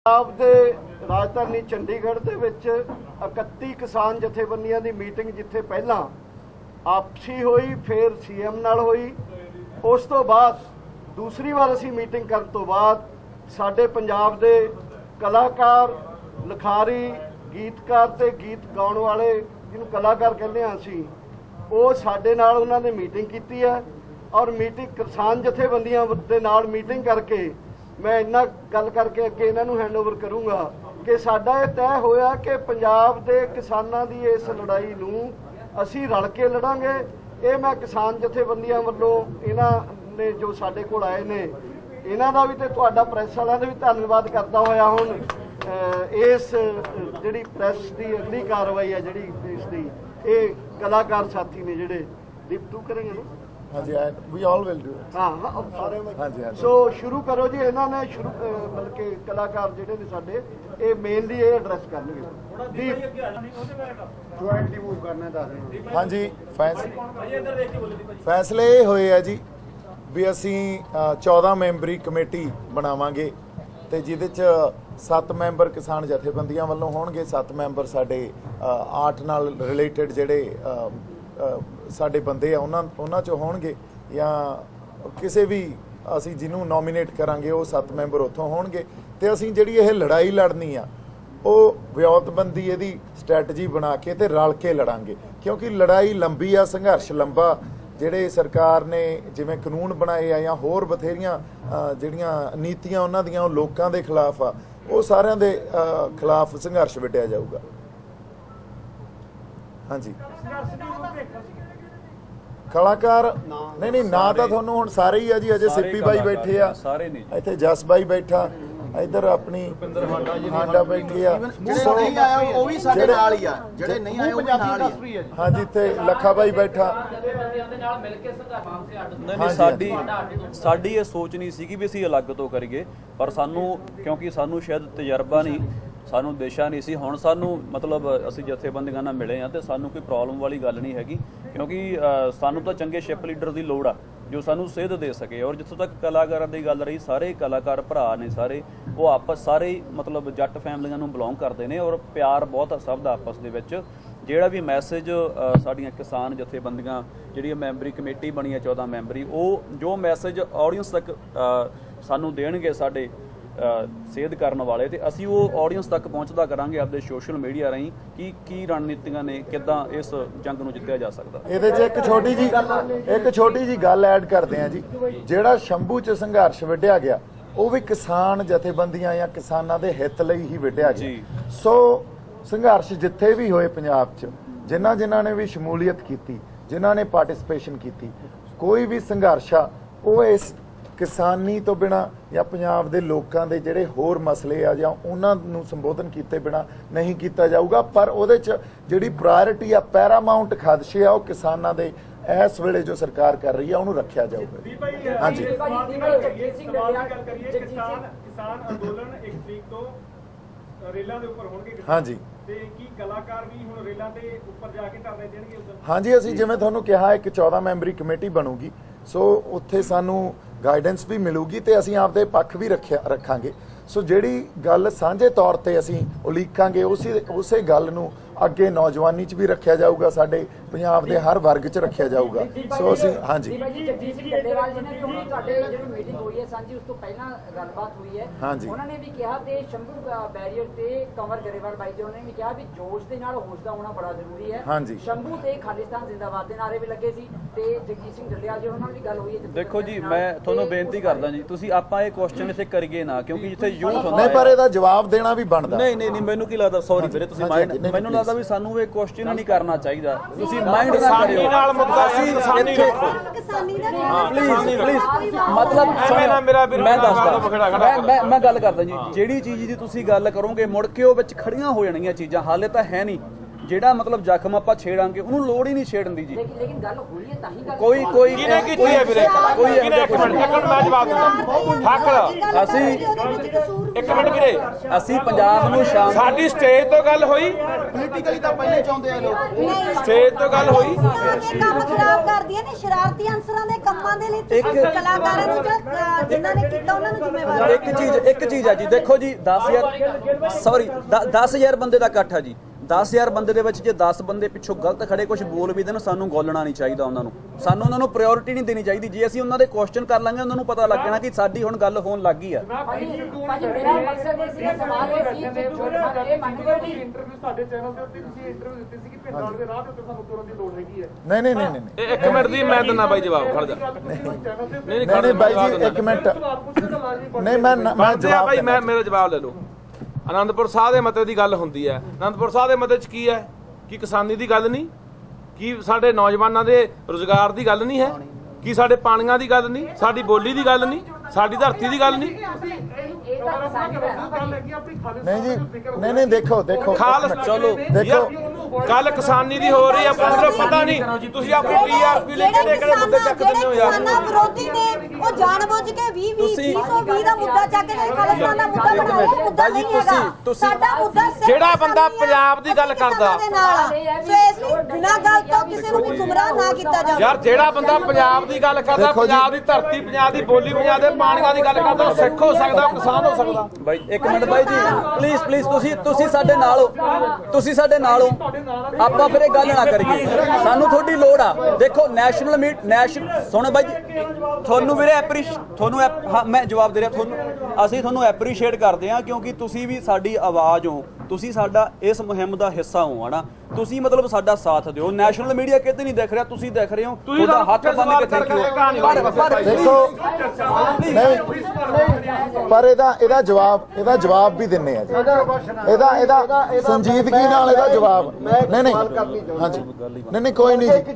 ਪੰਜਾਬ ਦੇ ਰਾਜਧਾਨੀ ਚੰਡੀਗੜ੍ਹ ਦੇ ਵਿੱਚ 31 ਕਿਸਾਨ ਜਥੇਬੰਦੀਆਂ ਦੀ ਮੀਟਿੰਗ ਜਿੱਥੇ ਪਹਿਲਾਂ ਆਪਸੀ ਹੋਈ, ਫਿਰ ਸੀਐਮ ਨਾਲ ਹੋਈ। ਉਸ ਤੋਂ ਬਾਅਦ ਦੂਸਰੀ ਵਾਰ ਅਸੀਂ ਮੀਟਿੰਗ ਕਰਨ ਤੋਂ ਬਾਅਦ ਸਾਡੇ ਪੰਜਾਬ ਦੇ ਕਲਾਕਾਰ, ਲਿਖਾਰੀ, ਗੀਤਕਾਰ ਤੇ ਗੀਤ ਗਾਉਣ ਵਾਲੇ ਜਿਹਨੂੰ ਕਲਾਕਾਰ ਕਹਿੰਦੇ ਹਾਂ ਅਸੀਂ, ਉਹ ਸਾਡੇ ਨਾਲ ਉਹਨਾਂ ਨੇ ਮੀਟਿੰਗ ਕੀਤੀ ਹੈ। ਔਰ ਮੀਟਿੰਗ ਕਿਸਾਨ ਜਥੇਬੰਦੀਆਂ ਦੇ ਨਾਲ ਮੀਟਿੰਗ ਕਰਕੇ मैं इन्ना गल करके अगे इन्हों हैंडओवर करूँगा कि साडा ये तय होया कि पंजाब के किसानों की इस लड़ाई नूं असी रल के लड़ांगे। ये मैं किसान जथेबंदियां वालों इन्हां ने जो साडे कोल आए ने इन्हां दा भी ते तुहाडा प्रेस वालियां दा भी धन्नवाद करदा होया हुण इस जिहड़ी प्रेस की अगली कार्रवाई है जिहड़ी इसदी ये कलाकार साथी ने जिहड़े दीप तू करेंगे ना। हाँ जी, we all will do it. हाँ सारे हाँ जी। सो शुरू करो जी। इन्होंने शुरू बल्कि कलाकार जिहड़े ने साडे ये मेनली ये एड्रैस करनगे। हाँ जी, फैसले ये होए है जी भी असी 14 मैंबरी कमेटी बनावांगे ते जिहदे च 7 मैंबर किसान जथेबंदियां वालों होणगे, 7 मैंबर साडे आर्ट नाल रिलेटेड जिहड़े साडे बंदे आ उन्हां चों होणगे या किसी भी असी जिन्हों नॉमीनेट करांगे वो 7 मैंबर उत्थों होणगे ते असी जिहड़ी ये लड़ाई लड़नी आ वो विऔतबंदी इहदी स्ट्रैटजी बना के ते रल के लड़ांगे, क्योंकि लड़ाई लंबी आ, संघर्ष लंबा। जिहड़े सरकार ने जिवें कानून बनाए आ या होर बथेरियां जिहड़ियां नीतियां उन्हां दियां वो लोकां दे खिलाफ आ, वो सारियां दे खिलाफ संघर्ष विटिया जाऊगा। हाँ जी, कलाकार नहीं ना तो थोनों हुण सारे ही आ जी। अजे सिप्पी भाई बैठे आ, इत्थे जस भाई बैठा, इधर अपनी हांडा बैठी आ, हाँ जी इत्थे लखा भाई बैठा। नहीं साडी ये सोच नहीं सी कि भी असीं अलग तो करिए, पर सानू क्योंकि सानू शायद तजर्बा नहीं, सानू दिशा नहीं सी। हुण सानू मतलब असीं जथेबंदियां नाल मिले हैं तो सानू कोई प्रॉब्लम वाली गल नहीं हैगी, क्योंकि सानू तो चंगे शिप लीडर की लोड़ आ जो सानू सेध दे सके। और जिथों तक कलाकारां की गल रही, सारे कलाकार भरा ने, सारे वो आपस सारे मतलब जट फैमिलियां नूं बिलोंग करते हैं और प्यार बहुत सब दा आपस दे विच। जिहड़ा भी मैसेज साडियां किसान जथेबंदियां जिहड़ी मैंबरी कमेटी बनी है 14 मैंबरी, वो जो मैसेज ऑडियंस तक सानू देणगे साडे सेध करन वाले, ते असीं वो ऑडियंस तक पहुँचदा करांगे आपदे सोशल मीडिया राहीं कि की रणनीतियां ने किद्दां इस जंग नूं जित्तिया जा सकदा। ਇਹਦੇ 'ਚ ਇੱਕ ਛੋਟੀ ਜੀ ਗੱਲ ਐਡ ਕਰਦੇ ਆ ਜੀ। ਜਿਹੜਾ ਸ਼ੰਭੂ 'ਚ ਸੰਘਰਸ਼ ਵਿੱਢਿਆ ਗਿਆ ਉਹ ਵੀ ਕਿਸਾਨ ਜਥੇਬੰਦੀਆਂ ਜਾਂ ਕਿਸਾਨਾਂ ਦੇ ਹਿੱਤ ਲਈ ਹੀ ਵਿੱਢਿਆ ਗਿਆ। ਸੋ ਸੰਘਰਸ਼ ਜਿੱਥੇ ਵੀ ਹੋਏ ਪੰਜਾਬ 'ਚ ਜਿਨ੍ਹਾਂ ਨੇ ਵੀ ਸ਼ਮੂਲੀਅਤ ਕੀਤੀ, ਜਿਨ੍ਹਾਂ ਨੇ ਪਾਰਟਿਸਿਪੇਸ਼ਨ ਕੀਤੀ, ਕੋਈ ਵੀ ਸੰਘਰਸ਼ ਆ ਉਹ ਇਸ किसानी तो बिना या पंजाब दे लोकां दे जिहड़े होर मसले आ जां उन्हां नूं संबोधन कीते बिना नहीं कीता जाऊगा। पर उहदे च जिहड़ी प्रायोरिटी आ, पैरामाउंट खदशे आ, वो किसानां दे इस वेले जो सरकार कर रही है उन्होंने रखा जाऊगा। हाँ जी, हाँ जी, हाँ जी। असीं जिवें तुहानूं कहा एक 14 मैंबरी कमेटी बनूगी, सो उत्थे सानू गाइडेंस भी मिलूगी ते असीं आपदे पक्ष भी रखांगे। सो जिहड़ी गल सांझे तौर ते असीं उलीकांगे उसे गल नूं अगे नौजवानी च भी रखा जाऊगा, साडे पंजाब दे हर वर्ग च रखा जाऊगा। सो असीं हाँ जी, हाँ जी, उन्होंने भी कहा कि शंभू बैरियर ते कंवर गरेवाल भाई जी उन्होंने भी कहा भी जोश दे नाल होश दा होना बड़ा जरूरी है। हाँ जी, शंभू ते खालिस्तान जिंदाबाद दे नारे भी लगे सी ते जगजीत सिंह डल्लियाल जी उन्हां नाल भी गल हुई है। देखो जी, मैं तुहानूं बेनती करदा जी, तुसीं आपां ये क्वेश्चन इत्थे करिए ना, क्योंकि जिथे यूथ हुंदा नहीं पर इहदा जवाब देना भी बनदा। नहीं मैनूं की लगदा, सॉरी वीरे तुसीं माइंड, मैनूं लगदा भी सानूं ये क्वेश्चन नहीं करना चाहिए। तुसीं माइंड ना करियो प्लीज मतलब मैं गल करदा जी, जिहड़ी चीज़ दी तुसीं गल करोगे मुड़ के वो विच खड़ियां हो जाणियां चीज़ां हाले तां है नहीं। ਜਿਹੜਾ ਮਤਲਬ ਜ਼ਖਮ ਆਪਾਂ ਛੇੜਾਂਗੇ ਉਹਨੂੰ ਲੋੜ ਹੀ ਨਹੀਂ ਛੇੜਨ ਦੀ ਜੀ। ਲੇਕਿਨ ਗੱਲ ਹੋਈ ਹੈ ਤਾਂ ਹੀ ਗੱਲ ਕੋਈ ਕਿਹਨੇ ਕੀਤੀ ਹੈ ਵੀਰੇ? ਕੋਈ ਇਹੋ ਜਿਹਾ ਇੱਕ ਮਿੰਟ ਮੈਂ ਜਵਾਬ ਦਿੰਦਾ। ਠਾਕਰ ਇੱਕ ਮਿੰਟ ਵੀਰੇ, ਅਸੀਂ ਪੰਜਾਬ ਨੂੰ ਸ਼ਾਮ ਸਾਡੀ ਸਟੇਜ ਤੋਂ ਗੱਲ ਹੋਈ, ਪੋਲੀਟੀਕਲੀ ਤਾਂ ਪਹਿਲੇ ਚਾਹੁੰਦੇ ਆ ਲੋਕ। ਸਟੇਜ ਤੋਂ ਗੱਲ ਹੋਈ। ਕੰਮ ਖਰਾਬ ਕਰਦੀਆਂ ਨੇ ਸ਼ਰਾਰਤੀ ਅਨਸਰਾਂ ਦੇ ਕੰਮਾਂ ਦੇ ਲਈ ਤੁਸੀਂ ਕਲਾਕਾਰਾਂ ਨੂੰ ਜਿਨ੍ਹਾਂ ਨੇ ਕੀਤਾ ਉਹਨਾਂ ਨੂੰ ਜ਼ਿੰਮੇਵਾਰ। ਇੱਕ ਚੀਜ਼ ਹੈ ਜੀ, ਦੇਖੋ ਜੀ 10,000 ਬੰਦੇ ਦਾ ਇਕੱਠ ਹੈ ਜੀ। 10,000 ਬੰਦੇ ਦੇ ਵਿੱਚ ਜੇ 10 ਬੰਦੇ ਪਿੱਛੋਂ ਗਲਤ ਖੜੇ ਕੁਝ ਬੋਲ ਵੀ ਦੇਣ, ਸਾਨੂੰ ਗੋਲਣਾ ਨਹੀਂ ਚਾਹੀਦਾ ਉਹਨਾਂ ਨੂੰ। ਸਾਨੂੰ ਉਹਨਾਂ ਨੂੰ ਪ੍ਰਾਇੋਰਟੀ ਨਹੀਂ ਦੇਣੀ ਚਾਹੀਦੀ। ਜੇ ਅਸੀਂ ਉਹਨਾਂ ਦੇ ਕੁਐਸਚਨ ਕਰ ਲਾਂਗੇ ਉਹਨਾਂ ਨੂੰ ਪਤਾ ਲੱਗ ਜਾਣਾ ਕਿ ਸਾਡੀ ਹੁਣ ਗੱਲ ਹੋਣ ਲੱਗ ਗਈ ਆ। ਮੇਰਾ ਮਕਸਦ ਇਹ ਸੀਗਾ, ਸਵਾਲ ਇਹ ਸੀ ਕਿ ਜੋ ਇਹ ਮੰਨ ਗਏ ਵੀ ਇੰਟਰਵਿਊ ਸਾਡੇ ਚੈਨਲ ਦੇ ਉੱਤੇ ਤੁਸੀਂ ਇੰਟਰਵਿਊ ਦਿੱਤੀ ਸੀ ਕਿ ਪਿੰਡਾਂ ਦੇ ਰਾਹ ਦੇ ਉੱਤੇ ਸਾਨੂੰ ਤੁਰਨ ਦੀ ਲੋੜ ਹੈਗੀ ਹੈ। ਨਹੀਂ ਇੱਕ ਮਿੰਟ ਦੀ ਮੈਂ ਦਿੰਦਾ ਬਾਈ ਜਵਾਬ, ਖੜ ਜਾ। ਨਹੀਂ ਬਾਈ ਜੀ ਇੱਕ ਮਿੰਟ, ਨਹੀਂ ਮੈਂ ਜਵਾਬ ਭਾਈ ਮੈਂ ਮੇਰਾ ਜਵਾਬ ਲੈ ਲਓ। ਆਨੰਦਪੁਰ ਸਾਹਿਬ ਦੇ ਮਤੇ ਦੀ ਗੱਲ ਹੁੰਦੀ ਹੈ। ਆਨੰਦਪੁਰ ਸਾਹਿਬ ਦੇ ਮਤੇ 'ਚ ਕੀ ਹੈ? ਕੀ ਕਿਸਾਨੀ ਦੀ ਗੱਲ ਨਹੀਂ? ਕੀ ਸਾਡੇ ਨੌਜਵਾਨਾਂ ਦੇ ਰੁਜ਼ਗਾਰ ਦੀ ਗੱਲ ਨਹੀਂ ਹੈ? ਕੀ ਸਾਡੇ ਪਾਣੀਆਂ ਦੀ ਗੱਲ ਨਹੀਂ? ਸਾਡੀ ਬੋਲੀ ਦੀ ਗੱਲ ਨਹੀਂ? ਸਾਡੀ ਧਰਤੀ ਦੀ ਗੱਲ ਨਹੀਂ? ਇਹ ਤਾਂ ਕਿਸਾਨੀ ਦਾ ਨਾ ਭਾਈ। ਨਹੀਂ ਜੀ, ਨਹੀਂ ਦੇਖੋ ਖਾਲਸ ਚਲੋ ਦੇਖੋ ਗੱਲ ਕਿਸਾਨੀ ਦੀ ਹੋ ਰਹੀ ਹੈ, ਆਪਾਂ ਨੂੰ ਪਤਾ ਨਹੀਂ। ਤੁਸੀਂ ਆਪਣੀ ਟੀਆਰਪੀ ਲੈ ਕੇ ਕਿਹੜੇ ਮੁੱਦੇ ਚੱਕ ਦਿੰਦੇ ਹੋ ਯਾਰ? ਕਿਸਾਨਾਂ ਵਿਰੋਧੀ ਨੇ ਉਹ ਜਾਣਬੁੱਝ ਕੇ 2020 ਦਾ ਮੁੱਦਾ ਚੱਕ ਕੇ ਖਾਲਿਸਤਾਨ ਦਾ ਮੁੱਦਾ ਬਣਾਇਆ। ਮੁੱਦਾ ਨਹੀਂ ਹੈਗਾ ਸਾਡਾ ਮੁੱਦਾ। ਜਿਹੜਾ ਬੰਦਾ ਪੰਜਾਬ ਦੀ ਗੱਲ ਕਰਦਾ, ਸੋ ਇਸ ਲਈ ਬਿਨਾਂ ਗੱਲ ਤੋਂ ਕਿਸੇ ਨੂੰ ਵੀ ਗੁੰਮਰਾਹ ਨਾ ਕੀਤਾ ਜਾਵੇ। ਯਾਰ ਜਿਹੜਾ ਬੰਦਾ ਪੰਜਾਬ ਦੀ ਗੱਲ ਕਰਦਾ, ਦੇਖੋ ਜੀ, ਪੰਜਾਬ ਦੀ ਧਰਤੀ, ਪੰਜਾਬ ਦੀ ਬੋਲੀ, ਪੰਜਾਬ ਦੇ ਪਾਣੀਆਂ ਦੀ ਗੱਲ ਕਰਦਾ, ਉਹ ਸਿੱਖ ਹੋ ਸਕਦਾ, ਉਹ ਕਿਸਾਨ ਹੋ ਸਕਦਾ। ਬਾਈ ਇੱਕ ਮਿੰਟ ਬਾਈ ਜੀ, ਪਲੀਜ਼ ਤੁਸੀਂ ਸਾਡੇ ਨਾਲ ਹੋ। ਤੁਸੀਂ ਸਾਡੇ ਨਾਲ ਹੋ, ਆਪਾਂ ਫਿਰ ਇਹ ਗੱਲ ਨਾ ਕਰੀਏ। ਸਾਨੂੰ ਤੁਹਾਡੀ ਲੋੜ ਆ। ਦੇਖੋ ਨੈਸ਼ਨਲ ਸੁਣੋ ਬਾਈ ਜੀ, ਤੁਹਾਨੂੰ ਵੀਰੇ ਹਾਂ ਮੈਂ ਜਵਾਬ ਦੇ ਰਿਹਾ ਤੁਹਾਨੂੰ। ਅਸੀਂ ਤੁਹਾਨੂੰ ਐਪਰੀਸ਼ੀਏਟ ਕਰਦੇ ਹਾਂ ਕਿਉਂਕਿ ਤੁਸੀਂ ਵੀ ਸਾਡੀ ਆਵਾਜ਼ ਹੋ। ਤੁਸੀਂ ਸਾਡਾ ਇਸ ਮੁਹਿੰਮ ਦਾ ਹਿੱਸਾ ਹੋ ਹਨਾ। ਤੁਸੀਂ ਮਤਲਬ ਸਾਡਾ ਸਾਥ ਦਿਓ। ਨੈਸ਼ਨਲ ਮੀਡੀਆ ਕਿਤੇ ਨਹੀਂ ਦੇਖ ਰਿਹਾ, ਤੁਸੀਂ ਦੇਖ ਰਹੇ ਹੋ। ਤੁਹਾਡਾ ਹੱਥ ਬੰਨ ਕੇ ਥੈਂਕ ਯੂ। ਦੇਖੋ ਨਹੀਂ ਪਰ ਇਹਦਾ ਜਵਾਬ ਵੀ ਦਿੰਨੇ ਆ ਜੀ। ਇਹਦਾ ਸੰਜੀਦਗੀ ਨਾਲ ਇਹਦਾ ਜਵਾਬ ਨਹੀਂ ਹਾਂਜੀ ਨਹੀਂ ਕੋਈ ਨਹੀਂ ਇੱਕ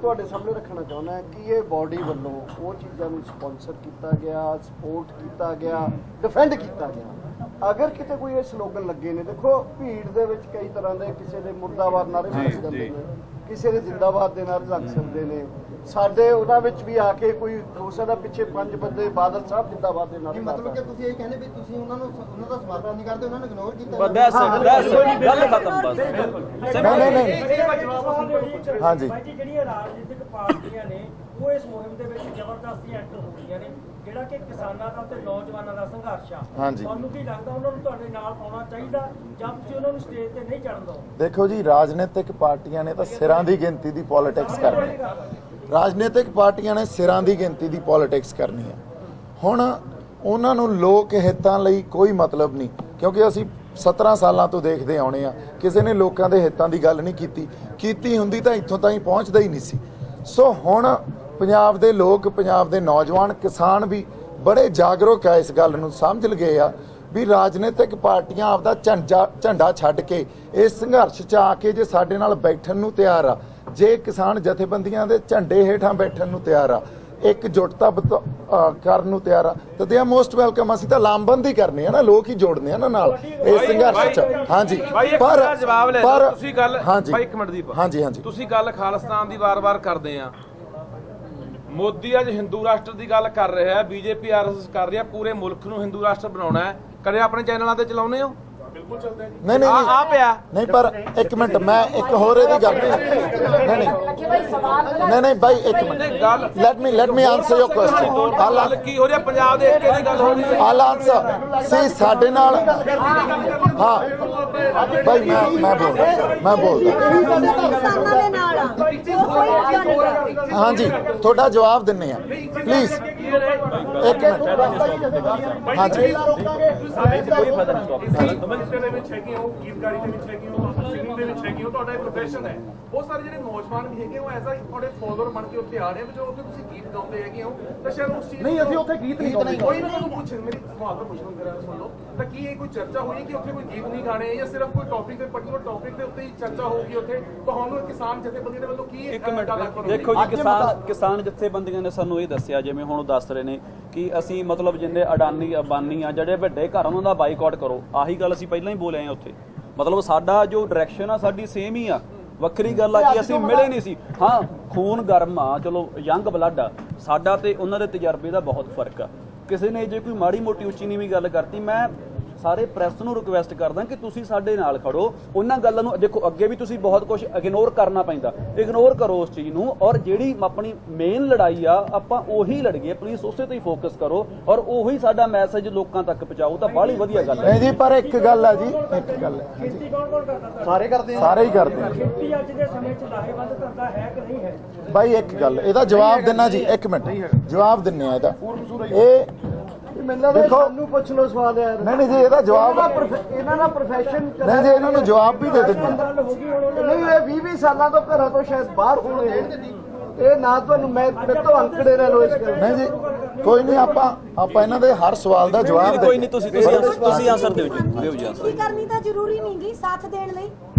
ਤੁਹਾਡੇ ਸਾਹਮਣੇ ਰੱਖਣਾ ਚਾਹੁੰਦਾ ਕਿ ਇਹ ਬਾਡੀ ਵੱਲੋਂ ਉਹ ਚੀਜ਼ਾਂ ਨੂੰ ਸਪਾਂਸਰ ਕੀਤਾ ਗਿਆ, ਸਪੋਰਟ ਕੀਤਾ ਗਿਆ, ਡਿਫੈਂਡ ਕੀਤਾ ਗਿਆ। ਅਗਰ ਕਿਤੇ ਕੋਈ ਇਹ ਸਲੋਗਨ ਲੱਗੇ ਨੇ, ਦੇਖੋ ਭੀੜ ਦੇ ਵਿੱਚ ਕਈ ਤਰ੍ਹਾਂ ਦੇ, ਕਿਸੇ ਦੇ ਮੁਰਦਾਬਾਦ ਨਾਰੇ ਲੱਗ ਜਾਂਦੇ ਨੇ, ਕਿਸੇ ਦੇ ਜ਼ਿੰਦਾਬਾਦ ਦੇ ਨਾਰੇ ਲੱਗ ਸਕਦੇ ਨੇ। ਸਾਡੇ ਉਹਨਾਂ ਵਿੱਚ ਵੀ ਆ ਕੇ ਕੋਈ ਹੋ ਸਕਦਾ ਪਿੱਛੇ 5 ਬੰਦੇ ਬਾਦਲ ਸਾਹਿਬ ਜ਼ਿੰਦਾਬਾਦ ਦੇ ਨਾਰੇ ਮਤਲਬ ਕਿ ਤੁਸੀਂ ਇਹ ਕਹਿੰਦੇ ਵੀ ਤੁਸੀਂ ਉਹਨਾਂ ਦਾ ਸਮਰਥਨ ਨਹੀਂ ਕਰਦੇ, ਉਹਨਾਂ ਨੂੰ ਇਗਨੋਰ ਕੀਤਾ। ਗੱਲ ਖਤਮ ਬਸ। ਨਹੀਂ ਹਾਂਜੀ ਭਾਈ ਜੀ ਜਿਹੜੀਆਂ ਰਾਜਨੀਤਿਕ ਪਾਰਟੀਆਂ ਨੇ ਉਹ ਇਸ ਮੁਹਿੰਮ ਦੇ ਵਿੱਚ ਜ਼ਬਰਦਸਤੀ ਐਂਟਰ ਹੋ ਰਹੀਆਂ ਨੇ, ਜਿਹੜਾ ਕਿ ਕਿਸਾਨਾਂ ਦਾ ਤੇ ਨੌਜਵਾਨਾਂ ਦਾ ਸੰਘਰਸ਼ ਆ। ਹਾਂਜੀ। ਤੁਹਾਨੂੰ ਕੀ ਲੱਗਦਾ ਉਹਨਾਂ ਨੂੰ ਤੁਹਾਡੇ ਨਾਲ ਆਉਣਾ ਚਾਹੀਦਾ ਜਾਂ ਤੁਸੀਂ ਉਹਨਾਂ ਨੂੰ ਸਟੇਜ ਤੇ ਨਹੀਂ ਚੜ੍ਹਨ ਦਿਓ? ਦੇਖੋ ਜੀ, ਰਾਜਨੀਤਿਕ ਪਾਰਟੀਆਂ ਨੇ ਤਾਂ ਸਿਰਾਂ ਦੀ ਗਿਣਤੀ ਦੀ ਪੋਲਿਟਿਕਸ ਕਰਨੀ ਹੈ। ਰਾਜਨੀਤਿਕ ਪਾਰਟੀਆਂ ਨੇ ਸਿਰਾਂ ਦੀ ਗਿਣਤੀ ਦੀ ਪੋਲਿਟਿਕਸ ਕਰਨੀ ਹੈ। ਹੁਣ ਉਹਨਾਂ ਨੂੰ ਲੋਕ ਹਿੱਤਾਂ ਲਈ ਕੋਈ ਮਤਲਬ ਨਹੀਂ, ਕਿਉਂਕਿ ਅਸੀਂ 17 ਸਾਲਾਂ ਤੋਂ ਦੇਖਦੇ ਆਉਣੇ ਆ ਕਿਸੇ ਨੇ ਲੋਕਾਂ ਦੇ ਹਿੱਤਾਂ ਦੀ ਗੱਲ ਨਹੀਂ ਕੀਤੀ ਹੁੰਦੀ ਤਾਂ ਇੱਥੋਂ ਤਾਈਂ ਪਹੁੰਚਦਾ ਹੀ ਨਹੀਂ ਸੀ। ਸੋ ਹੁਣ ਪੰਜਾਬ ਦੇ ਲੋਕ, ਪੰਜਾਬ ਦੇ ਨੌਜਵਾਨ, ਕਿਸਾਨ ਵੀ ਬੜੇ ਜਾਗਰੂਕ ਆ, ਇਸ ਗੱਲ ਨੂੰ ਸਮਝ ਲਗੇ ਆ ਵੀ ਰਾਜਨੀਤਿਕ ਪਾਰਟੀਆਂ ਆਪਦਾ ਝੰਡਾ ਛੱਡ ਕੇ ਇਸ ਸੰਘਰਸ਼ 'ਚ ਆ ਕੇ ਜੇ ਸਾਡੇ ਨਾਲ ਬੈਠਣ ਨੂੰ ਤਿਆਰ ਆ, ਜੇ ਕਿਸਾਨ ਜਥੇਬੰਦੀਆਂ ਦੇ ਝੰਡੇ ਹੇਠਾਂ ਬੈਠਣ ਨੂੰ ਤਿਆਰ ਆ, ਇਕਜੁੱਟਤਾ ਕਰਨ ਨੂੰ ਤਿਆਰ ਆ, ਤਾਂ ਦੇ ਆ ਮੋਸਟ ਵੈਲਕਮ। ਅਸੀਂ ਤਾਂ ਲਾਮਬੰਦੀ ਕਰਨੀ ਆ ਨਾ, ਲੋਕ ਹੀ ਜੋੜਨੇ ਆ ਨਾ ਨਾਲ ਇਸ ਸੰਘਰਸ਼ 'ਚ। ਹਾਂਜੀ ਪਰ ਜਵਾਬ ਲੈ ਲਓ ਤੁਸੀਂ ਗੱਲ। ਹਾਂਜੀ ਬਾਈ ਇੱਕ ਮਿੰਟ ਦੀ ਹਾਂਜੀ ਤੁਸੀਂ ਗੱਲ ਖਾਲਿਸਤਾਨ ਦੀ ਵਾਰ-ਵਾਰ ਕਰਦੇ ਆ। ਮੋਦੀ ਅੱਜ ਹਿੰਦੂ ਰਾਸ਼ਟਰ ਦੀ ਗੱਲ ਕਰ ਰਿਹਾ ਹੈ, ਬੀਜੇਪੀ ਆਰਐਸਐਸ ਕਰ ਰਹੀ ਹੈ, ਪੂਰੇ ਮੁਲਕ ਨੂੰ ਹਿੰਦੂ ਰਾਸ਼ਟਰ ਬਣਾਉਣਾ ਹੈ। ਕਦੇ ਆਪਣੇ ਚੈਨਲਾਂ ਤੇ ਚਲਾਉਨੇ ਹੋ? ਬਿਲਕੁਲ ਚੱਲਦੇ ਆ ਜੀ। ਨਹੀਂ ਪਰ ਇੱਕ ਮਿੰਟ, ਮੈਂ ਇੱਕ ਹੋਰ ਇਹਦੀ ਗੱਲ ਨਹੀਂ ਬਾਈ ਇੱਕ ਮਿੰਟ, ਲੈਟ ਮੀ ਆਨਸਰ ਯੋਰ ਕੁਐਸਚਨ। ਗੱਲ ਕੀ ਹੋ ਰਹੀ ਹੈ? ਪੰਜਾਬ ਦੇ ਏਕੇ ਦੀ ਗੱਲ ਹੋ ਰਹੀ ਹੈ। ਆਲ ਆਨਸਰ ਸੀ ਸਾਡੇ ਨਾਲ। ਹਾਂ ਬਾਈ ਮੈਂ ਬੋਲਦਾ ਕਿਸਾਨਾਂ ਦੇ ਨਾਲ ਆ। ਹਾਂਜੀ ਤੁਹਾਡਾ ਜਵਾਬ ਦਿੰਨੇ ਆ ਪਲੀਜ਼ ਇੱਕ ਮਿੰਟ। ਹਾਂਜੀ ਦੇ ਵਿੱਚ ਹੈਗੇ ਹੋ, ਗੀਤਕਾਰੀ ਦੇ ਵਿੱਚ ਹੈਗੇ ਹੋ, ਸਿੰਗਿੰਗ ਦੇ ਵਿੱਚ ਹੈਗੇ ਹੋ, ਤੁਹਾਡਾ ਇਹ ਪ੍ਰੋਫੈਸ਼ਨ ਹੈ। ਬਹੁਤ ਸਾਰੇ ਜਿਹੜੇ ਨੌਜਵਾਨ ਵੀ ਹੈਗੇ ਉਹ ਐਸਾ ਤੁਹਾਡੇ ਫੋਲੋਅਰ ਬਣ ਕੇ ਉੱਥੇ ਆ ਰਹੇ ਹੋ, ਜੋ ਉੱਥੇ ਤੁਸੀਂ ਗੀਤ ਗਾਉਂਦੇ ਹੈਗੇ ਹੋ, ਤਾਂ ਸ਼ਾਇਦ ਉਸ ਚੀਜ਼ ਨਹੀਂ, ਅਸੀਂ ਉੱਥੇ ਗੀਤ ਨਹੀਂ ਗਾਉਂਦੇ। ਕੋਈ ਨਾ ਤੁਹਾਨੂੰ ਪੁੱਛ, ਮੇਰੀ ਸਵਾਲ ਤਾਂ ਪੁੱਛਣਾ ਮੇਰਾ ਸੁਣ ਲਓ। ਤਾਂ ਕੀ ਇਹ ਕੋਈ ਚਰਚਾ ਹੋਈ ਕਿ ਉੱਥੇ ਕੋਈ ਗੀਤ ਨਹੀਂ ਗਾਣੇ, ਜਾਂ ਸਿਰਫ ਕੋਈ ਟੌਪਿਕ ਦੇ ਪਰਟੀਕੁਲਰ ਟੌਪਿਕ ਦੇ ਉੱਤੇ ਹੀ ਚਰਚਾ ਹੋਊਗੀ? ਉੱਥੇ ਤੁਹਾਨੂੰ ਕਿਸਾਨ ਜਥੇਬੰਦੀ ਦੇ ਵੱਲੋਂ ਕੀ ਇੱਕ ਮਿੰਟ ਦੇਖੋ ਜੀ, ਕਿਸਾਨ ਜਥੇਬੰਦੀਆਂ ਨੇ ਸਾਨੂੰ ਇਹ ਦੱਸਿਆ, ਜਿਵੇਂ ਹੁਣ ਉਹ ਦੱਸ ਰਹੇ ਨੇ ਕਿ ਅਸੀਂ ਮਤਲਬ ਜਿੰਨੇ ਅਡਾਨੀ ਅੰਬਾਨੀ ਆ ਜਿਹੜੇ ਵੱਡੇ ਘਰ ਉਹਨਾਂ ਦਾ ਬਾਈਕਾਟ ਕਰੋ। ਆਹੀ ਗੱਲ ਅਸੀਂ ਪਹਿਲਾਂ ਹੀ ਬੋਲੇ ਆ ਉੱਥੇ। ਮਤਲਬ ਸਾਡਾ ਜੋ ਡਾਇਰੈਕਸ਼ਨ ਆ ਸਾਡੀ ਸੇਮ ਹੀ ਆ। ਵੱਖਰੀ ਗੱਲ ਆ ਕਿ ਅਸੀਂ ਮਿਲੇ ਨਹੀਂ ਸੀ। ਹਾਂ ਖੂਨ ਗਰਮ ਆ, ਚਲੋ ਯੰਗ ਬਲੱਡ ਆ ਸਾਡਾ, ਤੇ ਉਹਨਾਂ ਦੇ ਤਜਰਬੇ ਦਾ ਬਹੁਤ ਫਰਕ ਆ। ਕਿਸੇ ਨੇ ਜੇ ਕੋਈ ਮਾੜੀ ਮੋਟੀ ਉੱਚੀ ਨੀਵੀਂ ਗੱਲ ਕਰਤੀ, ਮੈਂ ਸਾਰੇ ਪ੍ਰੈਸ ਨੂੰ ਰਿਕੁਐਸਟ ਕਰਦਾ ਕਿ ਤੁਸੀਂ ਸਾਡੇ ਨਾਲ ਖੜੋ। ਉਹਨਾਂ ਗੱਲਾਂ ਨੂੰ ਦੇਖੋ, ਅੱਗੇ ਵੀ ਤੁਸੀਂ ਬਹੁਤ ਕੁਝ ਇਗਨੋਰ ਕਰਨਾ ਪੈਂਦਾ, ਇਗਨੋਰ ਕਰੋ ਉਸ ਚੀਜ਼ ਨੂੰ, ਔਰ ਜਿਹੜੀ ਆਪਣੀ ਮੇਨ ਲੜਾਈ ਆ ਆਪਾਂ ਉਹੀ ਲੜੀਏ। ਪਲੀਜ਼ ਉਸੇ ਤੇ ਹੀ ਫੋਕਸ ਕਰੋ ਔਰ ਉਹੀ ਸਾਡਾ ਮੈਸੇਜ ਲੋਕਾਂ ਤੱਕ ਪਹੁੰਚਾਓ, ਤਾਂ ਬਾਹਲੀ ਵਧੀਆ ਗੱਲ ਹੈ। ਨਹੀਂ ਜੀ, ਪਰ ਇੱਕ ਗੱਲ ਆ ਜੀ, ਇੱਕ ਗੱਲ ਹੈ, ਖੇਤੀ ਕੌਣ ਕਰਦਾ? ਸਾਰੇ ਕਰਦੇ ਆ, ਸਾਰੇ ਹੀ ਕਰਦੇ ਆ। ਖੇਤੀ ਅੱਜ ਦੇ ਸਮੇਂ 'ਚ ਲਾਹੇਵੰਦ ਧੰਦਾ ਹੈ ਕਿ ਨਹੀਂ ਹੈ? ਬਾਈ ਇੱਕ ਗੱਲ ਇਹਦਾ ਜਵਾਬ ਦੇਣਾ ਜੀ, ਇੱਕ ਮਿੰਟ ਜਵਾਬ ਦਿੰਨੇ ਆ ਇਹਦਾ। ਇਹ ਮੈਨੂੰ ਦੇਖੋ, ਸਾਨੂੰ ਪੁੱਛ ਲਓ ਸਵਾਲ ਯਾਰ। ਨਹੀਂ ਜੀ, ਇਹਦਾ ਜਵਾਬ ਇਹਨਾਂ ਦਾ ਪ੍ਰੋਫੈਸ਼ਨ ਨਹੀਂ ਜੀ, ਇਹਨਾਂ ਨੂੰ ਜਵਾਬ ਵੀ ਦੇ ਦਿੰਦੇ ਆ। ਨਹੀਂ, ਇਹ 20 ਸਾਲਾਂ ਤੋਂ ਘਰਾਂ ਤੋਂ ਸ਼ਾਇਦ ਬਾਹਰ ਹੋਣੇ। ਇਹ ਨਾ ਤੁਹਾਨੂੰ ਮੈਂ ਤੋਂ ਅੰਕੜੇ ਲੈ ਲਓ ਇਸ ਗੱਲ। ਨਹੀਂ ਜੀ, ਕੋਈ ਨਹੀਂ, ਆਪਾਂ ਇਹਨਾਂ ਦੇ ਹਰ ਸਵਾਲ ਦਾ ਜਵਾਬ ਕੋਈ ਨਹੀਂ, ਤੁਸੀਂ ਆਨਸਰ ਦਿਓ ਜੀ ਕੀ ਕਰਨੀ ਤਾਂ ਜ਼ਰੂਰੀ ਨਹੀਂ ਗੀ ਸਾਥ ਦੇਣ ਲਈ,